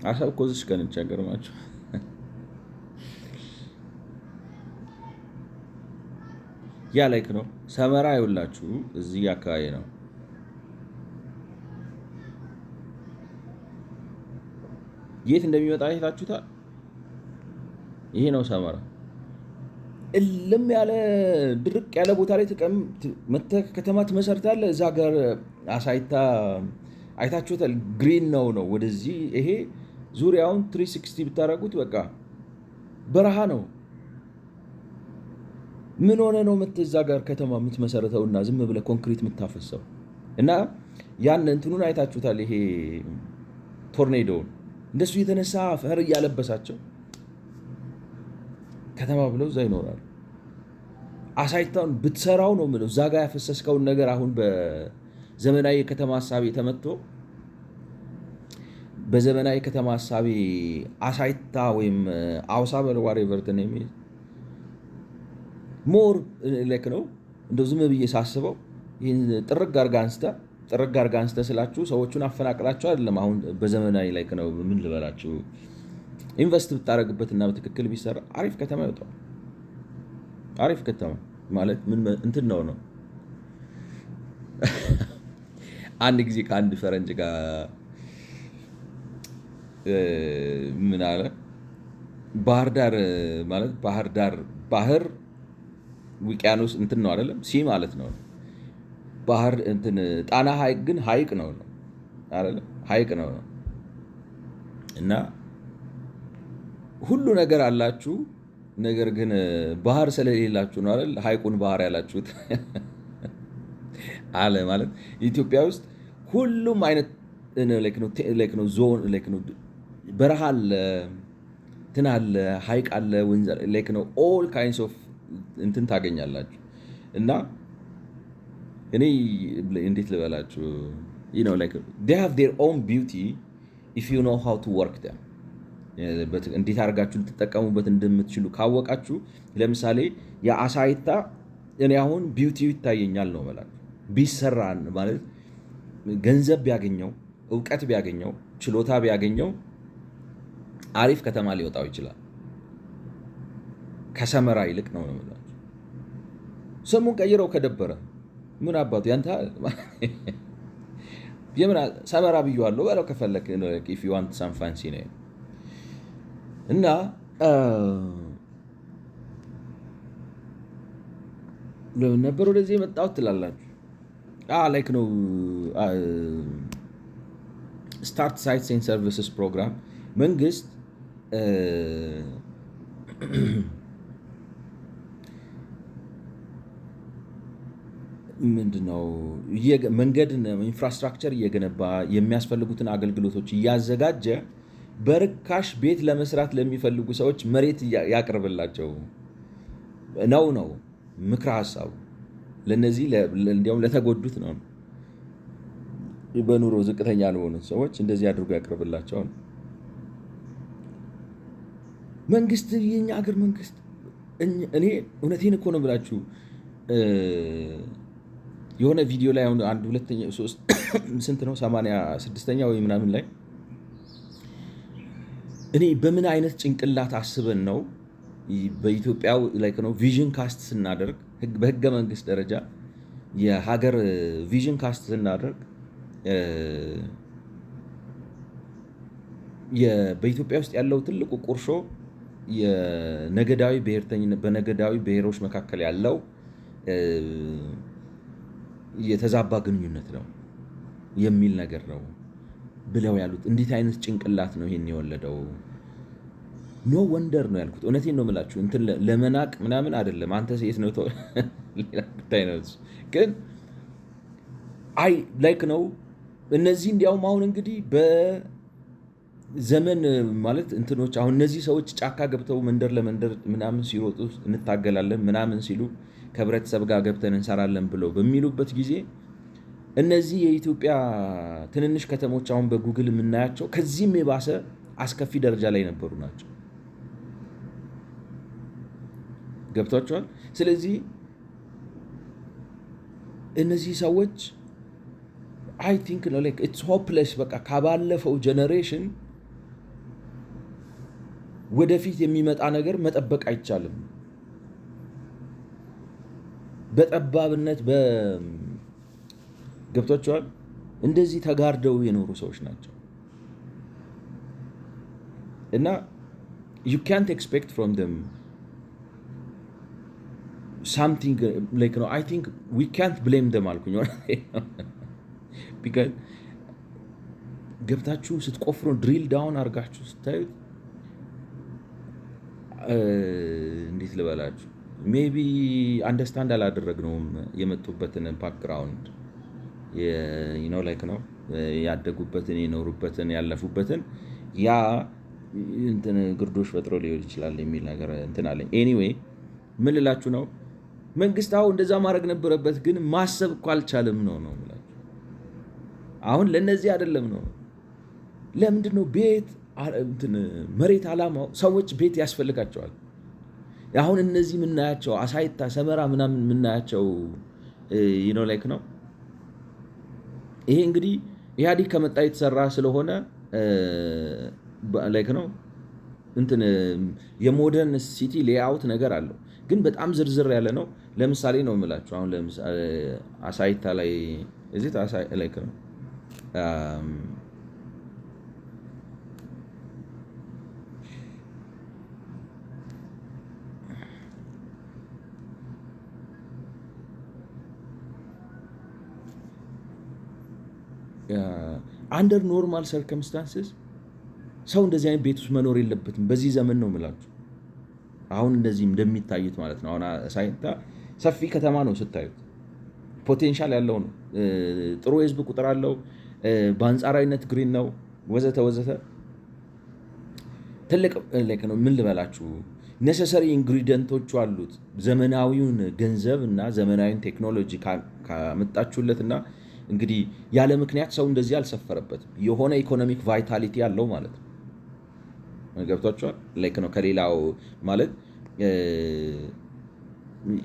አሰብ እኮ እዚች ቀን ይቸገርማችሁ ያ ላይክ ነው ሰመራ ይውላችሁ እዚህ አካባቢ ነው። የት እንደሚመጣ አይታችሁታል። ይሄ ነው ሰመራ። እልም ያለ ድርቅ ያለ ቦታ ላይ መተህ ከተማ ትመሰርታለህ። እዛ ጋር አሳይታ አይታችሁታል። ግሪን ነው ወደዚህ ይሄ ዙሪያውን 360 ብታረጉት በቃ በረሃ ነው። ምን ሆነ ነው እዛ ጋር ከተማ የምትመሰረተውና ዝም ብለህ ኮንክሪት የምታፈሰው? እና ያን እንትኑን አይታችሁታል። ይሄ ቶርኔዶውን እንደሱ የተነሳ ፈር እያለበሳቸው ከተማ ብለው እዛ ይኖራሉ። አሳይታውን ብትሰራው ነው የምለው እዛ ጋር ያፈሰስከውን ነገር አሁን በዘመናዊ የከተማ ሀሳቤ ተመቶ በዘመናዊ ከተማ ሀሳቤ አሳይታ ወይም አውሳ በለዋር የቨርትን የሚል ሞር ላይክ ነው እንደው ዝም ብዬ ሳስበው ይህን ጥርግ አድርጋ አንስተ ስላችሁ ሰዎቹን አፈናቅላችሁ አይደለም። አሁን በዘመናዊ ላይ ነው ምን ልበላችሁ፣ ኢንቨስት ብታደረግበትና በትክክል ቢሰራ አሪፍ ከተማ ይወጣል። አሪፍ ከተማ ማለት ምን እንትን ነው። አንድ ጊዜ ከአንድ ፈረንጅ ጋር ምን አለ፣ ባህር ዳር ማለት ባህር ውቅያኖስ እንትን ነው አይደለም፣ ሲ ማለት ነው። ባህር እንትን ጣና ሐይቅ ግን ሐይቅ ነው አይደለም፣ ሐይቅ ነው። እና ሁሉ ነገር አላችሁ፣ ነገር ግን ባህር ስለሌላችሁ ነው አይደል ሐይቁን ባህር ያላችሁት አለ። ማለት ኢትዮጵያ ውስጥ ሁሉም አይነት ዞን በረሃ አለ፣ እንትን አለ፣ ሐይቅ አለ፣ ወንዝ ነው። ኦል ካይንድስ ኦፍ እንትን ታገኛላችሁ። እና እኔ እንዴት ልበላችሁ they have their own beauty if you know how to work them። እንዴት አድርጋችሁ ልትጠቀሙበት እንደምትችሉ ካወቃችሁ፣ ለምሳሌ የአሳይታ እኔ አሁን ቢዩቲው ይታየኛል ነው መላችሁ። ቢሰራ ማለት ገንዘብ ቢያገኘው፣ እውቀት ቢያገኘው፣ ችሎታ ቢያገኘው አሪፍ ከተማ ሊወጣው ይችላል። ከሰመራ ይልቅ ነው መላችሁ። ስሙን ቀይረው ከደበረ ምን አባቱ ያንተ ሰመራ ብዬዋለሁ በለው ከፈለክ if you want some fancy name። እና ለምን ነበር ወደዚህ የመጣሁት ትላላችሁ? ላይክ ነው ስታርት ሳይትስ ኤንድ ሰርቪስስ ፕሮግራም መንግስት ምንድነው መንገድን ኢንፍራስትራክቸር እየገነባ የሚያስፈልጉትን አገልግሎቶች እያዘጋጀ በርካሽ ቤት ለመስራት ለሚፈልጉ ሰዎች መሬት ያቅርብላቸው ነው ምክረ ሀሳቡ። ለነዚህ እንዲያውም ለተጎዱት ነው፣ በኑሮ ዝቅተኛ ለሆኑት ሰዎች እንደዚህ አድርጎ ያቅርብላቸው ነው መንግስት። የኛ ሀገር መንግስት እኔ እውነቴን እኮ ነው ብላችሁ የሆነ ቪዲዮ ላይ አሁን አንድ ሁለተኛ ሶስት ስንት ነው 86ኛ ወይ ምናምን ላይ እኔ በምን አይነት ጭንቅላት አስበን ነው በኢትዮጵያ ላይ ነው ቪዥን ካስት ስናደርግ በህገ መንግስት ደረጃ የሀገር ቪዥን ካስት ስናደርግ በኢትዮጵያ ውስጥ ያለው ትልቁ ቁርሾ የነገዳዊ ብሔርተኝነት በነገዳዊ ብሔሮች መካከል ያለው የተዛባ ግንኙነት ነው የሚል ነገር ነው ብለው ያሉት። እንዴት አይነት ጭንቅላት ነው ይሄን የወለደው? ኖ ወንደር ነው ያልኩት። እውነቴን ነው የምላችሁ። እንትን ለመናቅ ምናምን አይደለም። አንተ ሴት ነው ሌላ ጉዳይ ነው። ግን አይ ላይክ ነው እነዚህ እንዲያውም አሁን እንግዲህ በዘመን ማለት እንትኖች አሁን እነዚህ ሰዎች ጫካ ገብተው መንደር ለመንደር ምናምን ሲሮጡ እንታገላለን ምናምን ሲሉ ከህብረተሰብ ጋር ገብተን እንሰራለን ብለው በሚሉበት ጊዜ እነዚህ የኢትዮጵያ ትንንሽ ከተሞች አሁን በጉግል የምናያቸው ከዚህም የባሰ አስከፊ ደረጃ ላይ ነበሩ ናቸው። ገብቷቸዋል። ስለዚህ እነዚህ ሰዎች አይ ቲንክ ነው ላይክ ኢትስ ሆፕለስ። በቃ ከባለፈው ጀነሬሽን ወደፊት የሚመጣ ነገር መጠበቅ አይቻልም። በጠባብነት ገብቷቸዋል። እንደዚህ ተጋርደው የኖሩ ሰዎች ናቸው እና you can't expect from them something like no I think we can't blame them አልኩኝ because ገብታችሁ ስትቆፍሩ ድሪል ዳውን አድርጋችሁ ስታዩት እንዴት ልበላችሁ ሜቢ አንደርስታንድ አላደረግነውም የመጡበትን ባክግራውንድ ላይክ ነው ያደጉበትን የኖሩበትን ያለፉበትን ያ እንትን ግርዶሽ ፈጥሮ ሊሆን ይችላል የሚል ነገር እንትን አለኝ። ኤኒዌይ ምን ልላችሁ ነው መንግስታው እንደዛ ማድረግ ነበረበት፣ ግን ማሰብ እኮ አልቻለም ነው የምላችሁ። አሁን ለነዚህ አይደለም ነው ለምንድን ነው ቤት እንትን መሬት አላማው ሰዎች ቤት ያስፈልጋቸዋል። አሁን እነዚህ የምናያቸው አሳይታ ሰመራ ምናምን የምናያቸው ላይክ ነው ይሄ እንግዲህ ኢህአዲግ ከመጣ የተሰራ ስለሆነ ላይክ ነው እንትን የሞደርን ሲቲ ሌአውት ነገር አለው፣ ግን በጣም ዝርዝር ያለ ነው። ለምሳሌ ነው የምላችሁ አሁን ለምሳሌ አሳይታ ላይ እዚህ ላይክ ነው አንደር ኖርማል ሰርከምስታንስስ ሰው እንደዚህ አይነት ቤት ውስጥ መኖር የለበትም። በዚህ ዘመን ነው የምላችሁ አሁን እንደዚህ እንደሚታዩት ማለት ነው። አሁን ሳይንታ ሰፊ ከተማ ነው ስታዩት፣ ፖቴንሻል ያለው ነው፣ ጥሩ የህዝብ ቁጥር አለው፣ በአንጻራዊነት ግሪን ነው፣ ወዘተ ወዘተ። ትልቅ ነው። ምን ልበላችሁ፣ ኔሰሰሪ ኢንግሪዲየንቶቹ አሉት። ዘመናዊውን ገንዘብ እና ዘመናዊውን ቴክኖሎጂ ካመጣችሁለት እና እንግዲህ ያለ ምክንያት ሰው እንደዚህ አልሰፈረበትም። የሆነ ኢኮኖሚክ ቫይታሊቲ አለው ማለት ነው። ገብቷችኋል? ላይክ ነው ከሌላው ማለት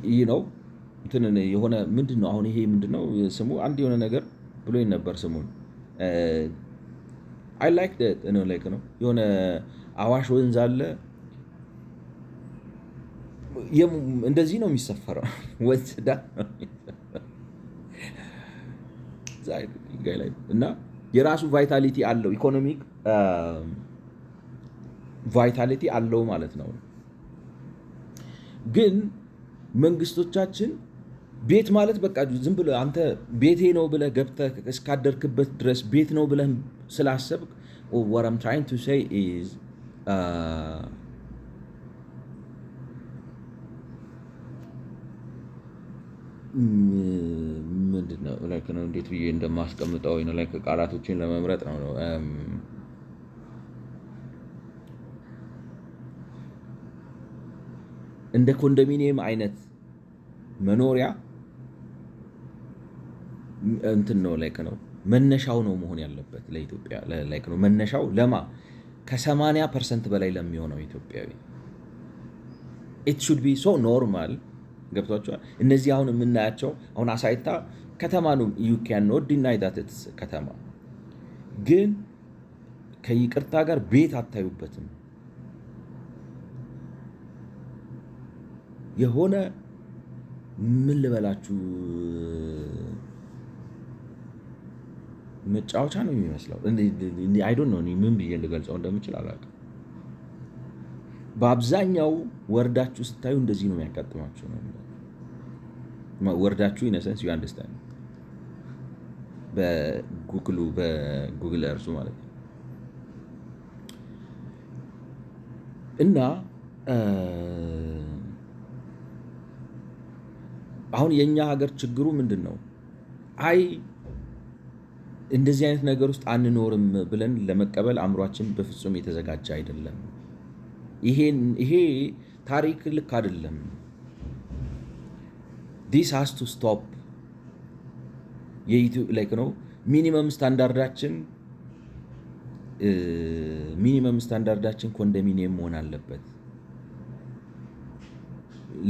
ይህ ነው እንትን የሆነ ምንድን ነው አሁን ይሄ ምንድን ነው ስሙ? አንድ የሆነ ነገር ብሎኝ ነበር ስሙን አይ ላይክ ዳት ነው። ላይክ ነው የሆነ አዋሽ ወንዝ አለ እንደዚህ ነው የሚሰፈረው ወንዝ ዳ እና የራሱ ቫይታሊቲ አለው፣ ኢኮኖሚክ ቫይታሊቲ አለው ማለት ነው። ግን መንግስቶቻችን ቤት ማለት በቃ ዝም ብለህ አንተ ቤቴ ነው ብለህ ገብተህ እስካደርክበት ድረስ ቤት ነው ብለህ ስላሰብክ what I'm trying to say is ምንድን ነው ላይክ ነው እንዴት ብዬ እንደማስቀምጠው ነው ላይክ ቃላቶችን ለመምረጥ ነው። እንደ ኮንዶሚኒየም አይነት መኖሪያ እንትን ነው ላይክ ነው መነሻው ነው መሆን ያለበት ለኢትዮጵያ ላይክ ነው መነሻው ለማ ከ80% በላይ ለሚሆነው ኢትዮጵያዊ it should be so normal። ገብቷቸዋል። እነዚህ አሁን የምናያቸው አሁን አሳይታ ከተማ ነው you cannot deny that it's ከተማ፣ ግን ከይቅርታ ጋር ቤት አታዩበትም። የሆነ ምን ልበላችሁ መጫወቻ ነው የሚመስለው። አይ ዶንት ኖ ምን ብዬ ልገልጸው እንደምችል አላውቅም። በአብዛኛው ወርዳችሁ ስታዩ እንደዚህ ነው የሚያጋጥማችሁ ነው። ወርዳችሁ ኢነሰንስ ዩ አንደርስታንድ በጉግል እርሱ ማለት ነው። እና አሁን የኛ ሀገር ችግሩ ምንድን ነው? አይ እንደዚህ አይነት ነገር ውስጥ አንኖርም ብለን ለመቀበል አእምሯችን በፍጹም የተዘጋጀ አይደለም። ይሄ ታሪክ ልክ አይደለም። ዲስ ሃስ ቱ ስቶፕ። ላይክ ነው ሚኒመም ስታንዳርዳችን ኮንዶሚኒየም መሆን አለበት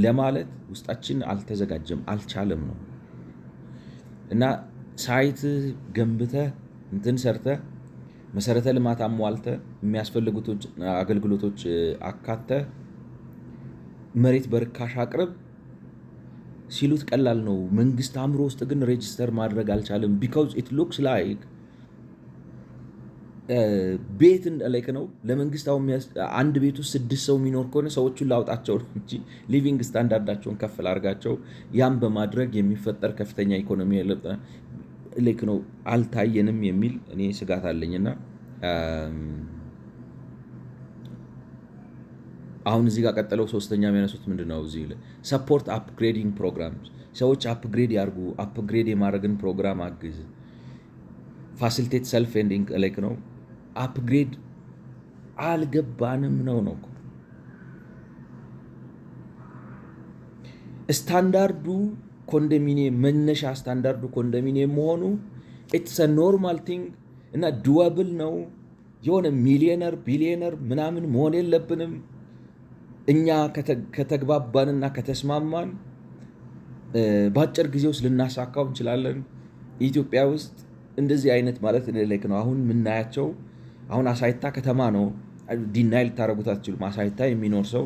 ለማለት ውስጣችን አልተዘጋጀም፣ አልቻለም ነው። እና ሳይት ገንብተህ እንትን ሰርተህ መሰረተ ልማት አሟልተህ የሚያስፈልጉት አገልግሎቶች አካተህ መሬት በርካሽ አቅርብ ሲሉት ቀላል ነው። መንግስት አእምሮ ውስጥ ግን ሬጅስተር ማድረግ አልቻለም። ቢካውዝ ኢት ሉክስ ላይክ ቤት ላይክ ነው ለመንግስት አሁን አንድ ቤት ውስጥ 6 ሰው የሚኖር ከሆነ ሰዎቹን ላውጣቸው ነው እንጂ ሊቪንግ ስታንዳርዳቸውን ከፍ ላድርጋቸው። ያም በማድረግ የሚፈጠር ከፍተኛ ኢኮኖሚ ላይክ ነው አልታየንም የሚል እኔ ስጋት አለኝና አሁን እዚህ ጋር ቀጥለው ሶስተኛ የሚያነሱት ምንድነው እዚህ ሰፖርት አፕግሬዲንግ ፕሮግራም፣ ሰዎች አፕግሬድ ያርጉ፣ አፕግሬድ የማድረግን ፕሮግራም አግዝ፣ ፋሲሊቴት ሰልፍ ኤንዲንግ ላይክ ነው አፕግሬድ አልገባንም ነው ስታንዳርዱ ኮንዶሚኒየም መነሻ ስታንዳርዱ ኮንዶሚኒየም መሆኑ ኢትስ አ ኖርማል ቲንግ እና ዱዌብል ነው። የሆነ ሚሊዮነር ቢሊዮነር ምናምን መሆን የለብንም። እኛ ከተግባባንና ከተስማማን በአጭር ጊዜ ውስጥ ልናሳካው እንችላለን። ኢትዮጵያ ውስጥ እንደዚህ አይነት ማለት ላይክ ነው አሁን የምናያቸው። አሁን አሳይታ ከተማ ነው፣ ዲናይ ልታደርጉት አትችሉም። አሳይታ የሚኖር ሰው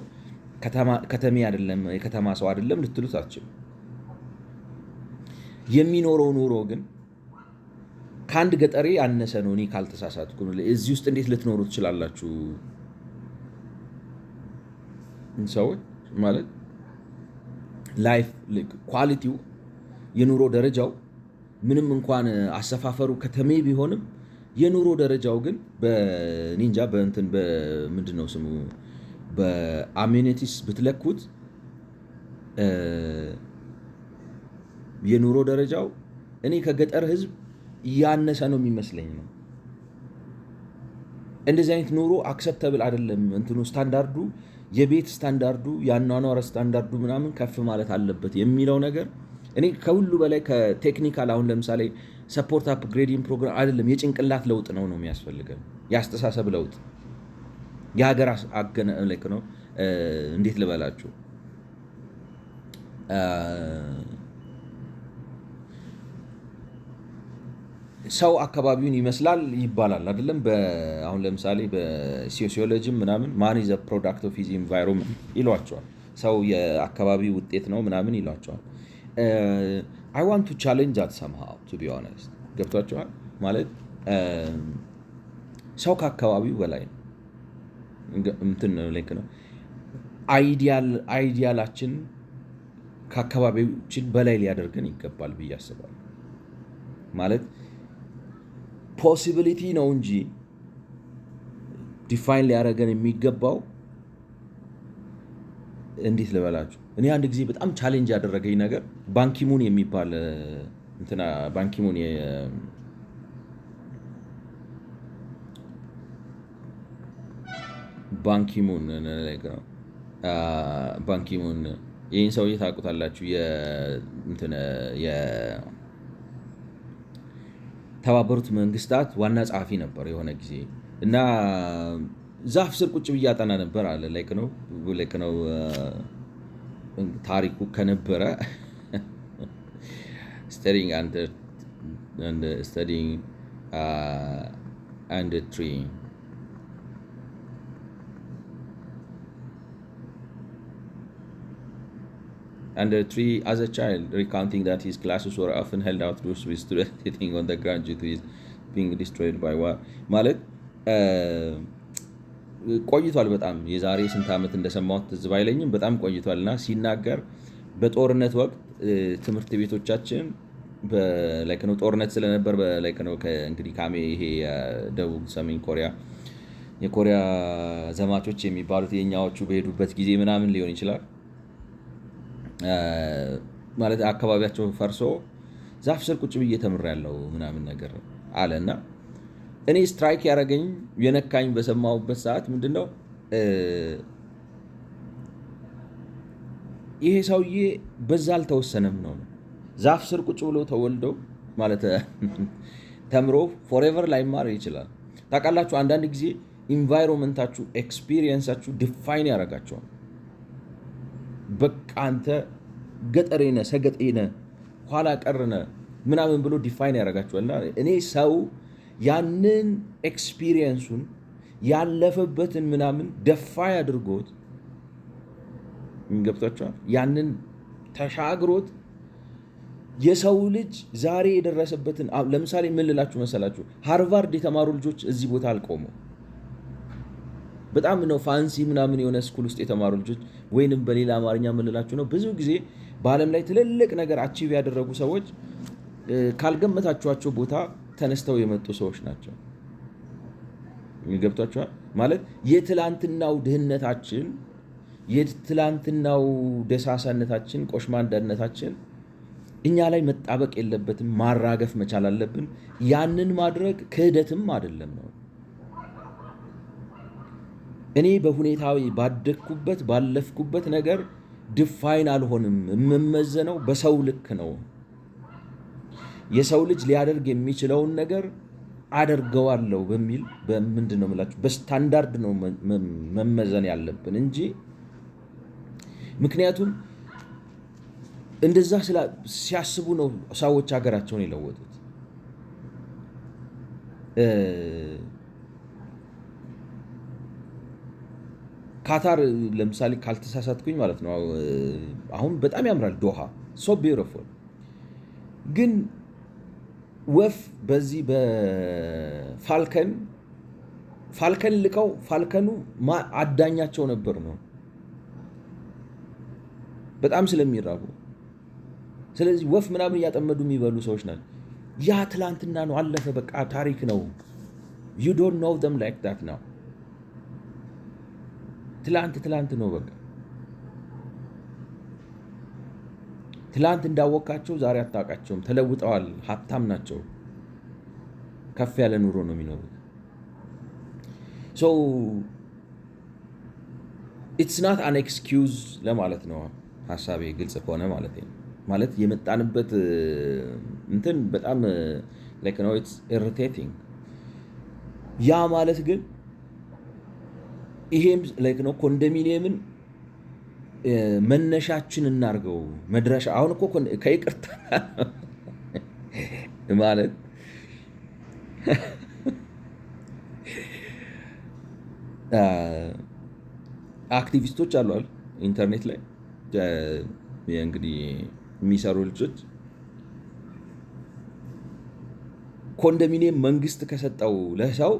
ከተሜ አይደለም፣ የከተማ ሰው አይደለም ልትሉት አትችሉም። የሚኖረው ኑሮ ግን ከአንድ ገጠሬ ያነሰ ነው። እኔ ካልተሳሳትኩ እዚህ ውስጥ እንዴት ልትኖሩ ትችላላችሁ? ሰዎች ማለት ላይፍ ኳሊቲው የኑሮ ደረጃው ምንም እንኳን አሰፋፈሩ ከተሜ ቢሆንም የኑሮ ደረጃው ግን በኒንጃ በእንትን በምንድን ነው ስሙ በአሜኒቲስ ብትለኩት የኑሮ ደረጃው እኔ ከገጠር ህዝብ ያነሰ ነው የሚመስለኝ ነው። እንደዚህ አይነት ኑሮ አክሰፕተብል አይደለም። እንትኑ ስታንዳርዱ የቤት ስታንዳርዱ የአኗኗር ስታንዳርዱ ምናምን ከፍ ማለት አለበት የሚለው ነገር እኔ ከሁሉ በላይ ከቴክኒካል አሁን ለምሳሌ ሰፖርት አፕግሬዲንግ ፕሮግራም አይደለም፣ የጭንቅላት ለውጥ ነው የሚያስፈልገን፣ የአስተሳሰብ ለውጥ የሀገር ልክ ነው። እንዴት ልበላችሁ ሰው አካባቢውን ይመስላል ይባላል አይደለም። አሁን ለምሳሌ በሶሲዮሎጂም ምናምን ማን ኢዝ አ ፕሮዳክት ኦፍ ሂዝ ኢንቫይሮንመንት ይሏቸዋል። ሰው የአካባቢ ውጤት ነው ምናምን ይሏቸዋል። አይ ዋንት ቱ ቻሌንጅ ዛት ሰምሃው ቱ ቢ ኦነስት። ገብቷቸዋል ማለት ሰው ከአካባቢው በላይ ነው። እንትን ልክ ነው። አይዲያላችን ከአካባቢዎችን በላይ ሊያደርገን ይገባል ብዬ አስባለሁ። ማለት ፖሲቢሊቲ ነው እንጂ ዲፋይን ሊያደርገን የሚገባው እንዴት ልበላችሁ። እኔ አንድ ጊዜ በጣም ቻሌንጅ ያደረገኝ ነገር ባንኪሙን የሚባል እንትና ባንኪሙን ይህን ሰውዬ ታውቁታላችሁ። የተባበሩት መንግስታት ዋና ጸሐፊ ነበር የሆነ ጊዜ እና ዛፍ ስር ቁጭ ብዬ አጠና ነበር አለ። ላይክ ነው ታሪኩ ከነበረ studying under tree under a tree as a child, recounting that his classes were often held outdoors with students sitting on the ground due to his being destroyed by war. ማለት ቆይቷል በጣም የዛሬ ስንት ዓመት እንደሰማሁት ትዝ ባይለኝም በጣም ቆይቷልና ሲናገር በጦርነት ወቅት ትምህርት ቤቶቻችን በላይክ ነው ጦርነት ስለነበር በላይክ ነው እንግዲህ ይሄ የደቡብ ሰሜን ኮሪያ የኮሪያ ዘማቾች የሚባሉት የኛዎቹ በሄዱበት ጊዜ ምናምን ሊሆን ይችላል ማለት አካባቢያቸው ፈርሶ ዛፍ ስር ቁጭ ብዬ ተምሬያለሁ ምናምን ነገር አለና እኔ ስትራይክ ያደረገኝ የነካኝ በሰማሁበት ሰዓት ምንድነው ይሄ ሰውዬ በዛ አልተወሰነም ነው። ዛፍ ስር ቁጭ ብሎ ተወልዶ ማለት ተምሮ ፎሬቨር ላይማር ይችላል። ታውቃላችሁ አንዳንድ ጊዜ ኢንቫይሮንመንታችሁ ኤክስፒሪየንሳችሁ ዲፋይን ያደርጋቸዋል። በቃ አንተ ገጠሬ ነህ፣ ሰገጤ ነህ፣ ኋላ ቀር ነህ ምናምን ብሎ ዲፋይን ያደርጋቸዋልና እኔ ሰው ያንን ኤክስፒሪየንሱን ያለፈበትን ምናምን ደፋይ አድርጎት ገብቷቸዋል። ያንን ተሻግሮት የሰው ልጅ ዛሬ የደረሰበትን ለምሳሌ ምን ልላችሁ መሰላችሁ? ሃርቫርድ የተማሩ ልጆች እዚህ ቦታ አልቆሙ። በጣም ነው ፋንሲ ምናምን የሆነ ስኩል ውስጥ የተማሩ ልጆች ወይንም በሌላ አማርኛ ምን ልላችሁ ነው ብዙ ጊዜ በዓለም ላይ ትልልቅ ነገር አቺቭ ያደረጉ ሰዎች ካልገመታችኋቸው ቦታ ተነስተው የመጡ ሰዎች ናቸው። ገብቷችኋል? ማለት የትላንትናው ድህነታችን የትላንትናው ደሳሳነታችን ቆሽማንዳነታችን እኛ ላይ መጣበቅ የለበትም፣ ማራገፍ መቻል አለብን። ያንን ማድረግ ክህደትም አይደለም ነው። እኔ በሁኔታዊ ባደግኩበት ባለፍኩበት ነገር ድፋይን አልሆንም። የምመዘነው በሰው ልክ ነው። የሰው ልጅ ሊያደርግ የሚችለውን ነገር አደርገዋለሁ በሚል በምንድን ነው የምላችሁ በስታንዳርድ ነው መመዘን ያለብን እንጂ ምክንያቱም እንደዛ ሲያስቡ ነው ሰዎች ሀገራቸውን የለወጡት። ካታር ለምሳሌ ካልተሳሳትኩኝ ማለት ነው አሁን በጣም ያምራል ዶሃ ሶ ቢዩቲፉል። ግን ወፍ በዚህ ፋልከን ልቀው ፋልከኑ አዳኛቸው ነበር ነው በጣም ስለሚራቡ። ስለዚህ ወፍ ምናምን እያጠመዱ የሚበሉ ሰዎች ናቸው። ያ ትላንትና ነው፣ አለፈ፣ በቃ ታሪክ ነው። you don't know them like that now። ትላንት ነው በቃ። ትላንት እንዳወቃቸው ዛሬ አታውቃቸውም። ተለውጠዋል፣ ሀብታም ናቸው፣ ከፍ ያለ ኑሮ ነው የሚኖሩት። so it's not an excuse ለማለት ነው ሀሳቤ ግልጽ ከሆነ ማለት ነው። ማለት የመጣንበት እንትን በጣም like no it's irritating። ያ ማለት ግን ይሄም like no ኮንዶሚኒየምን መነሻችን እናርገው መድረሻ። አሁን እኮ ከይቅርታ ማለት አክቲቪስቶች አሉ ኢንተርኔት ላይ እንግዲህ የሚሰሩ ልጆች ኮንዶሚኒየም መንግስት ከሰጠው ለሰው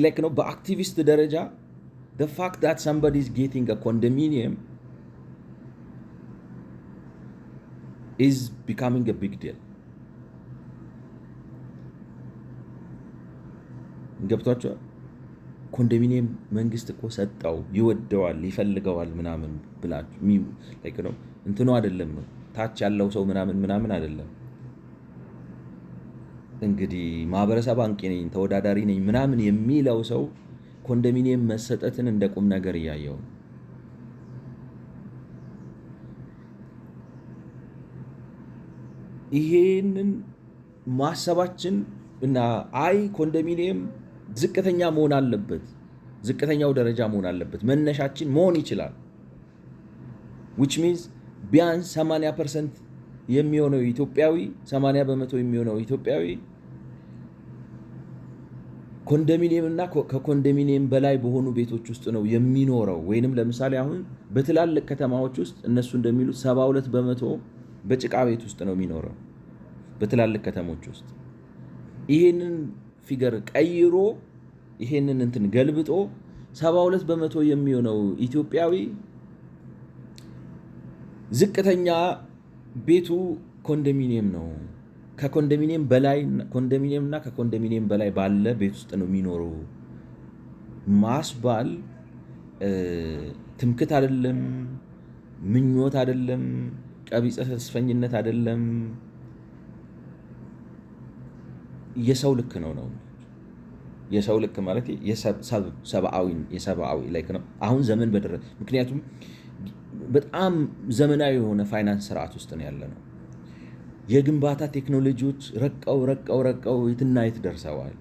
like ነው በአክቲቪስት ደረጃ the fact that somebody is getting a condominium is becoming a big deal። ገብቷቸዋል። ኮንዶሚኒየም መንግስት እኮ ሰጠው፣ ይወደዋል፣ ይፈልገዋል ምናምን ብላችሁ like ነው እንትኑ አይደለም ነው ታች ያለው ሰው ምናምን አይደለም። እንግዲህ ማህበረሰብ አንቂ ነኝ ተወዳዳሪ ነኝ ምናምን የሚለው ሰው ኮንዶሚኒየም መሰጠትን እንደ ቁም ነገር እያየው ነው። ይሄንን ማሰባችን እና ኮንዶሚኒየም ዝቅተኛ መሆን አለበት፣ ዝቅተኛው ደረጃ መሆን አለበት፣ መነሻችን መሆን ይችላል። which means ቢያንስ 80% የሚሆነው ኢትዮጵያዊ 80% የሚሆነው ኢትዮጵያዊ ኮንዶሚኒየም እና ከኮንዶሚኒየም በላይ በሆኑ ቤቶች ውስጥ ነው የሚኖረው። ወይንም ለምሳሌ አሁን በትላልቅ ከተማዎች ውስጥ እነሱ እንደሚሉት 72% በጭቃ ቤት ውስጥ ነው የሚኖረው በትላልቅ ከተሞች ውስጥ። ይሄንን ፊገር ቀይሮ ይሄንን እንትን ገልብጦ 72% የሚሆነው ኢትዮጵያዊ ዝቅተኛ ቤቱ ኮንዶሚኒየም ነው፣ ከኮንዶሚኒየም በላይ ኮንዶሚኒየም እና ከኮንዶሚኒየም በላይ ባለ ቤት ውስጥ ነው የሚኖረው ማስባል ትምክት አይደለም፣ ምኞት አይደለም፣ ቀቢጸ ተስፈኝነት አይደለም፣ የሰው ልክ ነው። የሰው ልክ ማለት የሰብአዊ ላይክ ነው። አሁን ዘመን በደረሰ ምክንያቱም በጣም ዘመናዊ የሆነ ፋይናንስ ስርዓት ውስጥ ነው ያለ ነው። የግንባታ ቴክኖሎጂዎች ረቀው የትና የት ደርሰዋል።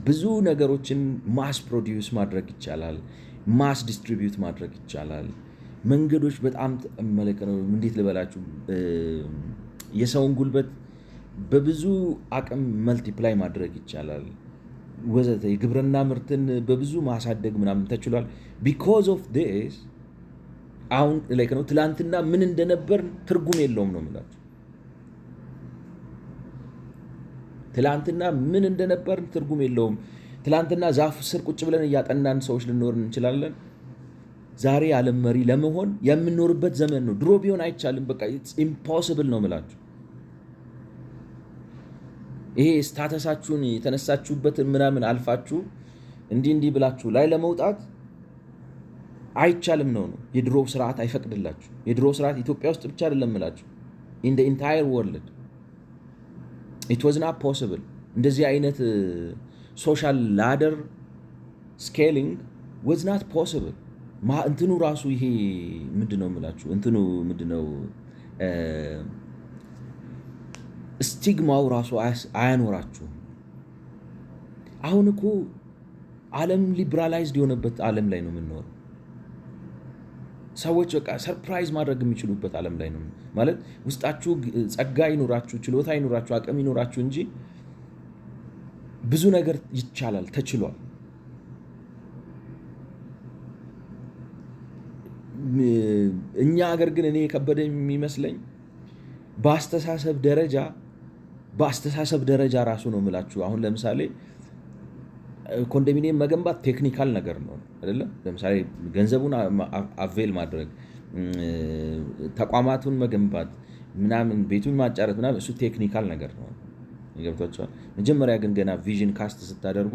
ብዙ ነገሮችን ማስ ፕሮዲዩስ ማድረግ ይቻላል፣ ማስ ዲስትሪቢዩት ማድረግ ይቻላል። መንገዶች በጣም መልክ ነው። እንዴት ልበላችሁ፣ የሰውን ጉልበት በብዙ አቅም መልቲፕላይ ማድረግ ይቻላል ወዘተ። የግብርና ምርትን በብዙ ማሳደግ ምናምን ተችሏል። ቢኮዝ ኦፍ ዲስ አሁን ላይክ ነው ትላንትና ምን እንደነበር ትርጉም የለውም ነው የምላችሁ። ትላንትና ምን እንደነበር ትርጉም የለውም። ትላንትና ዛፍ ስር ቁጭ ብለን እያጠናን ሰዎች ልንኖር እንችላለን። ዛሬ ዓለም መሪ ለመሆን የምንኖርበት ዘመን ነው። ድሮ ቢሆን አይቻልም። በቃ ኢትስ ኢምፖሲብል ነው የምላችሁ። ይሄ ስታተሳችሁን የተነሳችሁበትን ምናምን አልፋችሁ እንዲህ ብላችሁ ላይ ለመውጣት አይቻልም ነው። የድሮ ስርዓት አይፈቅድላችሁ። የድሮ ስርዓት ኢትዮጵያ ውስጥ ብቻ አይደለም እላችሁ፣ ኢን ዘ ኢንታየር ወርልድ ኢት ዋዝ ናት ፖሲብል። እንደዚህ አይነት ሶሻል ላደር ስኬሊንግ ዋዝ ናት ፖሲብል። እንትኑ ራሱ ይሄ ምንድነው የምላችሁ እንትኑ ምንድነው ስቲግማው ራሱ አያኖራችሁም። አሁን እኮ ዓለም ሊብራላይዝድ የሆነበት ዓለም ላይ ነው የምንኖረው። ሰዎች በቃ ሰርፕራይዝ ማድረግ የሚችሉበት ዓለም ላይ ነው ማለት። ውስጣችሁ ጸጋ ይኖራችሁ፣ ችሎታ ይኖራችሁ፣ አቅም ይኖራችሁ እንጂ ብዙ ነገር ይቻላል፣ ተችሏል። እኛ ሀገር ግን እኔ የከበደ የሚመስለኝ በአስተሳሰብ ደረጃ ራሱ ነው የምላችሁ። አሁን ለምሳሌ ኮንዶሚኒየም መገንባት ቴክኒካል ነገር ነው አይደለም? ለምሳሌ ገንዘቡን አቬል ማድረግ፣ ተቋማቱን መገንባት ምናምን፣ ቤቱን ማጫረት ምናምን፣ እሱ ቴክኒካል ነገር ነው። ገብቷቸዋል። መጀመሪያ ግን ገና ቪዥን ካስት ስታደርጉ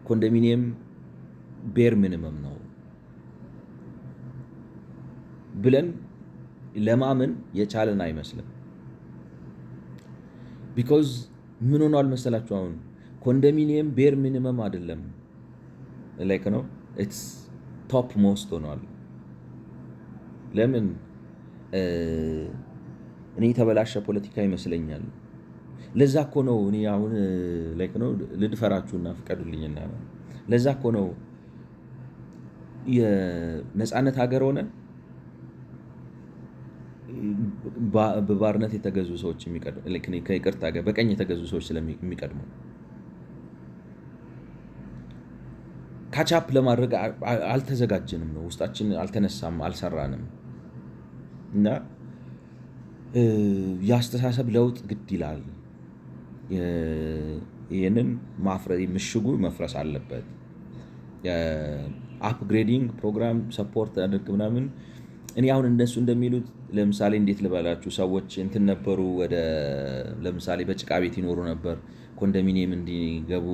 ኮንዶሚኒየም ቤር ሚኒመም ነው ብለን ለማመን የቻለን አይመስልም። ቢኮዝ ምን ሆኗል መሰላችሁ? አሁን ኮንዶሚኒየም ቤር ሚኒመም አይደለም፣ ላይክ ነው ኢትስ ቶፕ ሞስት ሆኗል። ለምን? እኔ የተበላሸ ፖለቲካ ይመስለኛል። ለዛ እኮ ነው እኔ አሁን ላይክ ነው ልድፈራችሁና ፍቀዱልኝና፣ ለዛ እኮ ነው የነፃነት ሀገር ሆነ በባርነት የተገዙ ሰዎች ከይቅርታ ጋር በቀኝ የተገዙ ሰዎች ስለሚቀድሙ ካቻፕ ለማድረግ አልተዘጋጀንም ነው፣ ውስጣችን አልተነሳም፣ አልሰራንም። እና የአስተሳሰብ ለውጥ ግድ ይላል። ይህንን ምሽጉ መፍረስ አለበት። አፕግሬዲንግ ፕሮግራም ሰፖርት አድርግ ምናምን። እኔ አሁን እነሱ እንደሚሉት ለምሳሌ እንዴት ልበላችሁ፣ ሰዎች እንትን ነበሩ፣ ወደ ለምሳሌ በጭቃ ቤት ይኖሩ ነበር፣ ኮንዶሚኒየም እንዲገቡ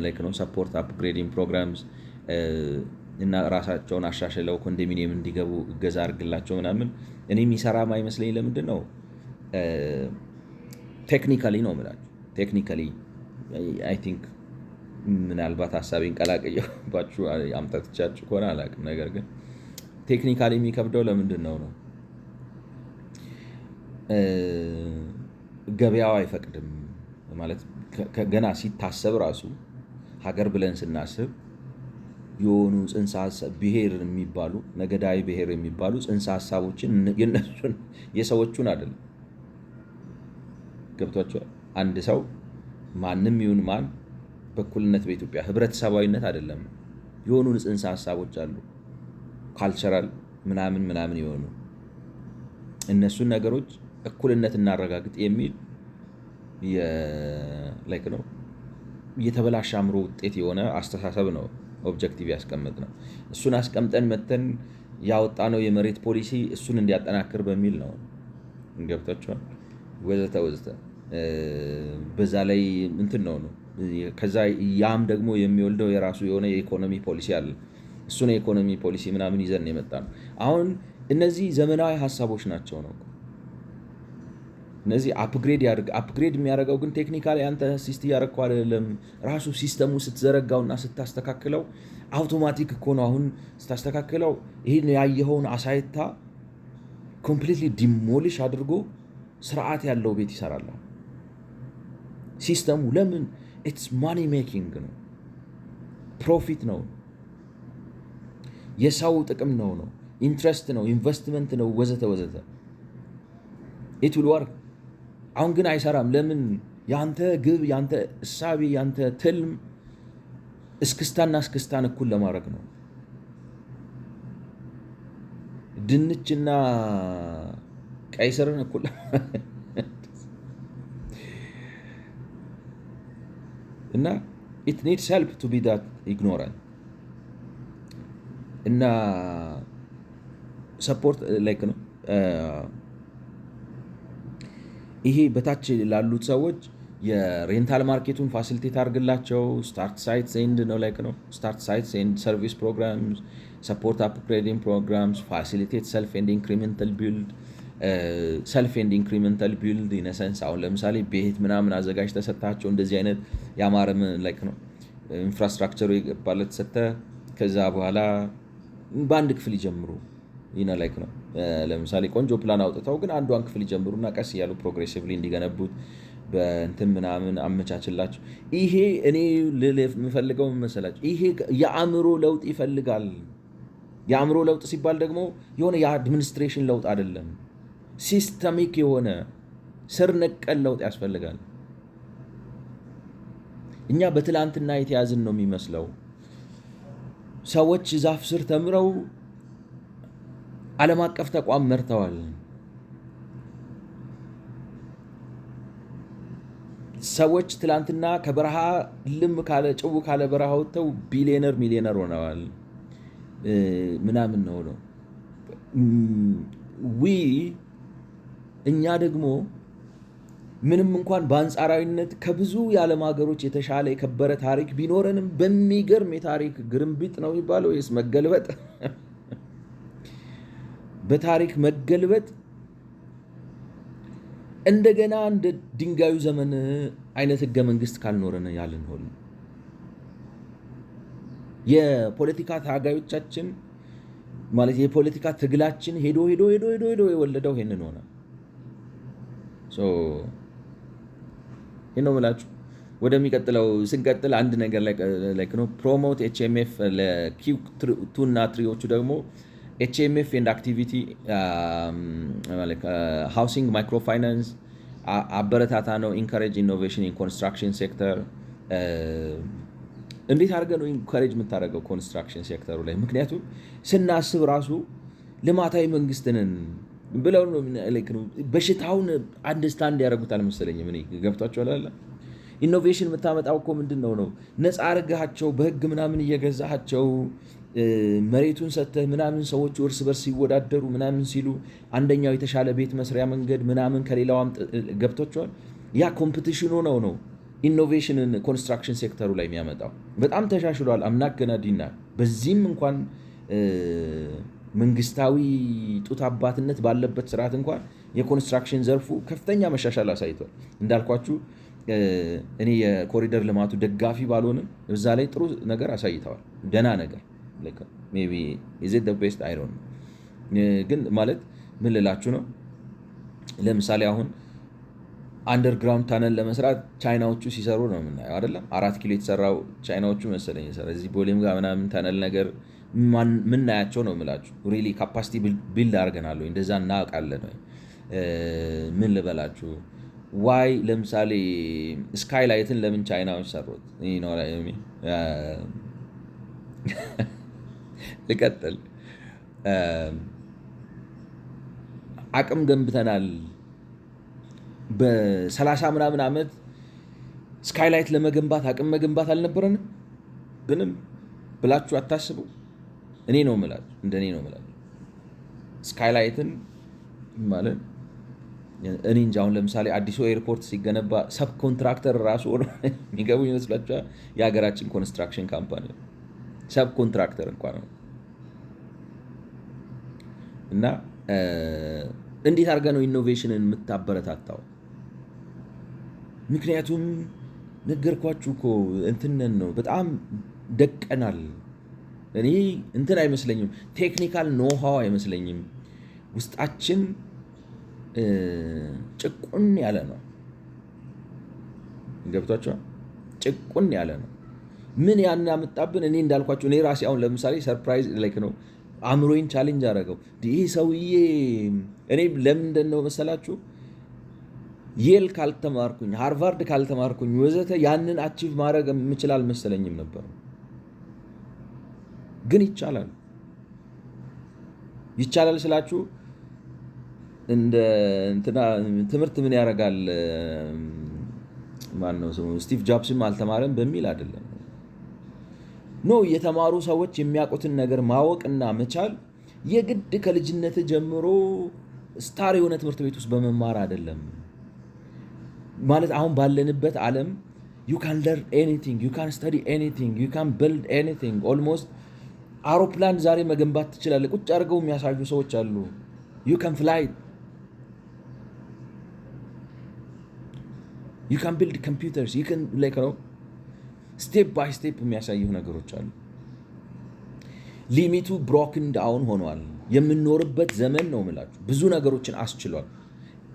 ላይክ ነው ሰፖርት አፕግሬዲንግ ፕሮግራምስ እና ራሳቸውን አሻሽለው ኮንዶሚኒየም እንዲገቡ እገዛ አድርግላቸው ምናምን። እኔ የሚሰራ ማይመስለኝ ለምንድን ነው? ቴክኒካሊ ነው የምላችሁ። ቴክኒካሊ አይ ቲንክ ምናልባት ሀሳቤን ቀላቅየባችሁ አምጠትቻችሁ ከሆነ አላውቅም። ነገር ግን ቴክኒካሊ የሚከብደው ለምንድን ነው? ገበያው አይፈቅድም ማለት ገና ሲታሰብ ራሱ ሀገር ብለን ስናስብ የሆኑ ጽንሰ ሀሳብ ብሔር የሚባሉ ነገዳዊ ብሔር የሚባሉ ጽንሰ ሀሳቦችን የነሱን የሰዎቹን አይደለም። ገብቷቸዋል። አንድ ሰው ማንም ይሁን ማን በእኩልነት በኢትዮጵያ ህብረተሰባዊነት አይደለም። የሆኑ ጽንሰ ሀሳቦች አሉ ካልቸራል ምናምን ምናምን የሆኑ እነሱን ነገሮች እኩልነት እናረጋግጥ የሚል ላይክ ነው የተበላሸ አእምሮ ውጤት የሆነ አስተሳሰብ ነው ኦብጀክቲቭ ያስቀምጥ ነው። እሱን አስቀምጠን መተን ያወጣ ነው የመሬት ፖሊሲ እሱን እንዲያጠናክር በሚል ነው። ገብታችኋል? ወዘተ ወዘተ። በዛ ላይ እንትን ነው። ከዛ ያም ደግሞ የሚወልደው የራሱ የሆነ የኢኮኖሚ ፖሊሲ አለ። እሱን የኢኮኖሚ ፖሊሲ ምናምን ይዘን የመጣ ነው። አሁን እነዚህ ዘመናዊ ሀሳቦች ናቸው ነው። እነዚህ አፕግሬድ የሚያደርገው ግን ቴክኒካሊ አንተ ሲስት እያደረግከው አይደለም። ራሱ ሲስተሙ ስትዘረጋውና ስታስተካክለው አውቶማቲክ እኮ ነው። አሁን ስታስተካክለው ይህን ያየኸውን አሳይታ ኮምፕሊትሊ ዲሞሊሽ አድርጎ ስርዓት ያለው ቤት ይሰራል ሲስተሙ። ለምን? ኢትስ ማኒ ሜኪንግ ነው፣ ፕሮፊት ነው፣ የሰው ጥቅም ነው፣ ኢንትረስት ነው፣ ኢንቨስትመንት ነው፣ ወዘተ ወዘተ። ኢት ዊል ወርክ። አሁን ግን አይሰራም። ለምን? ያንተ ግብ፣ ያንተ እሳቤ፣ ያንተ ትልም እስክስታና እስክስታን እኩል ለማድረግ ነው። ድንችና ቀይ ስርን እኩል እና it needs help to be that ignorant እና ሰፖርት ላይክ ነው። ይሄ በታች ላሉት ሰዎች የሬንታል ማርኬቱን ፋሲሊቴት አድርግላቸው። ስታርት ሳይት ሴንድ ነው ላይክ ነው ስታርት ሳይት ሴንድ ሰርቪስ ፕሮግራምስ ሰፖርት አፕግሬዲንግ ፕሮግራምስ ፋሲሊቴት ሰልፍ ኤንድ ኢንክሪሜንታል ቢልድ ሰልፍ ኤንድ ኢንክሪሜንታል ቢልድ ኢነሰንስ። አሁን ለምሳሌ ቤት ምናምን አዘጋጅ ተሰጣቸው እንደዚህ አይነት ያማረም ላይክ ነው ኢንፍራስትራክቸሩ ባለት ሰተ ከዛ በኋላ በአንድ ክፍል ይጀምሩ ይና ላይክ ነው። ለምሳሌ ቆንጆ ፕላን አውጥተው ግን አንዷን ክፍል ይጀምሩና ቀስ እያሉ ፕሮግሬሲቭሊ እንዲገነቡት በእንትን ምናምን አመቻችላቸው። ይሄ እኔ የምፈልገው መሰላችሁ፣ ይሄ የአእምሮ ለውጥ ይፈልጋል። የአእምሮ ለውጥ ሲባል ደግሞ የሆነ የአድሚኒስትሬሽን ለውጥ አይደለም፣ ሲስተሚክ የሆነ ስር ነቀል ለውጥ ያስፈልጋል። እኛ በትላንትና የተያዝን ነው የሚመስለው። ሰዎች ዛፍ ስር ተምረው ዓለም አቀፍ ተቋም መርተዋል። ሰዎች ትላንትና ከበረሃ ልም ካለ ጭው ካለ በረሃ ወጥተው ቢሊዮነር ሚሊዮነር ሆነዋል ምናምን ነው። እኛ ደግሞ ምንም እንኳን በአንጻራዊነት ከብዙ የዓለም ሀገሮች የተሻለ የከበረ ታሪክ ቢኖረንም በሚገርም የታሪክ ግርንቢጥ ነው የሚባለው ወይስ መገልበጥ በታሪክ መገልበጥ እንደገና እንደ ድንጋዩ ዘመን አይነት ህገ መንግስት ካልኖረን ያልን ሆነ የፖለቲካ ታጋዮቻችን ማለት የፖለቲካ ትግላችን ሄዶ የወለደው ይሄንን ሆነ። ይሄን ነው የምላችሁ። ወደሚቀጥለው ስንቀጥል አንድ ነገር ላይ ነው ፕሮሞት ኤችኤምኤፍ ለኪው2 እና 3ዎቹ ደግሞ ኤችኤምኤፍ ኤንድ አክቲቪቲ ሃውሲንግ ማይክሮ ፋይናንስ አበረታታ ነው። ኢንካሬጅ ኢኖቬሽን ኢን ኮንስትራክሽን ሴክተር። እንዴት አድርገህ ነው ኢንካሬጅ የምታደርገው ኮንስትራክሽን ሴክተሩ ላይ? ምክንያቱም ስናስብ ራሱ ልማታዊ መንግስትንን ብለው ነው በሽታውን አንደርስታንድ ያደርጉታል መሰለኝ። ምን ገብቷቸዋል አለ ኢኖቬሽን የምታመጣው እኮ ምንድን ነው ነፃ አድርጋቸው በህግ ምናምን እየገዛቸው መሬቱን ሰጥተህ ምናምን ሰዎቹ እርስ በርስ ሲወዳደሩ ምናምን ሲሉ አንደኛው የተሻለ ቤት መስሪያ መንገድ ምናምን ከሌላው ገብቷቸዋል። ያ ኮምፒቲሽኑ ነው ኢኖቬሽንን ኮንስትራክሽን ሴክተሩ ላይ የሚያመጣው በጣም ተሻሽሏል። አምናክ ገናዲና በዚህም እንኳን መንግስታዊ ጡት አባትነት ባለበት ስርዓት እንኳን የኮንስትራክሽን ዘርፉ ከፍተኛ መሻሻል አሳይቷል። እንዳልኳችሁ እኔ የኮሪደር ልማቱ ደጋፊ ባልሆንም እዛ ላይ ጥሩ ነገር አሳይተዋል። ደህና ነገር ሜይ ቢ ኢዝ ኢት ዘ ቤስት አይ ዶንት ኖ። ግን ማለት ምን ልላችሁ ነው፣ ለምሳሌ አሁን አንደርግራውንድ ታነል ለመስራት ቻይናዎቹ ሲሰሩ ነው የምናየው አይደለም። 4 ኪሎ የተሰራው ቻይናዎቹ መሰለኝ የሰራ እዚህ ቦሌም ጋር ምናምን ታነል ነገር ምናያቸው ነው የምላችሁ። ሪሊ ካፓሲቲ ቢልድ አድርገናል ወይ እንደዛ እናውቃለን ወይ? ምን ልበላችሁ ዋይ ለምሳሌ ስካይላይትን ለምን ቻይናዎች ሰሩት? ልቀጥል። አቅም ገንብተናል በ30 ምናምን ዓመት ስካይላይት ለመገንባት አቅም መገንባት አልነበረንም ብንም ብላችሁ አታስቡ። እኔ ነው የምላችሁ፣ እንደኔ ነው የምላችሁ። ስካይላይትን ማለት እኔ እንጂ አሁን ለምሳሌ አዲሱ ኤርፖርት ሲገነባ ሰብ ኮንትራክተር ራሱ ሆኖ የሚገቡ ይመስላችኋል? የሀገራችን ኮንስትራክሽን ካምፓኒ ሰብ ኮንትራክተር እንኳን ነው። እና እንዴት አድርገህ ነው ኢኖቬሽንን የምታበረታታው? ምክንያቱም ነገርኳችሁ እኮ እንትንን ነው በጣም ደቀናል። እኔ እንትን አይመስለኝም፣ ቴክኒካል ኖሃው አይመስለኝም። ውስጣችን ጭቁን ያለ ነው። ገብቷቸዋል? ጭቁን ያለ ነው። ምን ያን ያመጣብን? እኔ እንዳልኳቸው እኔ ራሴ አሁን ለምሳሌ ሰርፕራይዝ ላይክ ነው አእምሮዬን ቻሌንጅ አደረገው። ይህ ሰውዬ እኔ ለምንድን ነው መሰላችሁ የል ካልተማርኩኝ ሃርቫርድ ካልተማርኩኝ ወዘተ ያንን አቺቭ ማድረግ የምችል አልመሰለኝም ነበር። ግን ይቻላል። ይቻላል ስላችሁ እንደ እንትና ትምህርት ምን ያደርጋል ማን ነው ስሙ ስቲቭ ጆብስም አልተማረም በሚል አይደለም። ኖ የተማሩ ሰዎች የሚያውቁትን ነገር ማወቅና መቻል የግድ ከልጅነት ጀምሮ ስታር የሆነ ትምህርት ቤት ውስጥ በመማር አይደለም። ማለት አሁን ባለንበት ዓለም you can learn anything, you can study anything, you can build anything. almost አውሮፕላን ዛሬ መገንባት ትችላለህ። ቁጭ አድርገው የሚያሳዩ ሰዎች አሉ። you can fly, you can build computers, you can like ስቴፕ ባይ ስቴፕ የሚያሳዩ ነገሮች አሉ። ሊሚቱ ብሮክን ዳውን ሆኗል። የምንኖርበት ዘመን ነው የምላችሁ ብዙ ነገሮችን አስችሏል።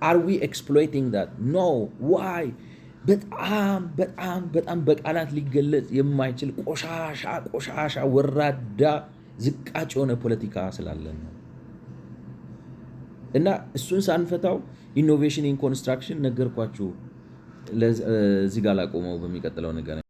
are we exploiting that? no. why? በጣም በጣም በጣም በቃላት ሊገለጽ የማይችል ቆሻሻ ወራዳ ዝቃጭ የሆነ ፖለቲካ ስላለን ነው። እና እሱን ሳንፈታው ኢኖቬሽን ኢን ኮንስትራክሽን ነገርኳችሁ። እዚህ ጋር ላቆመው፣ በሚቀጥለው ነገር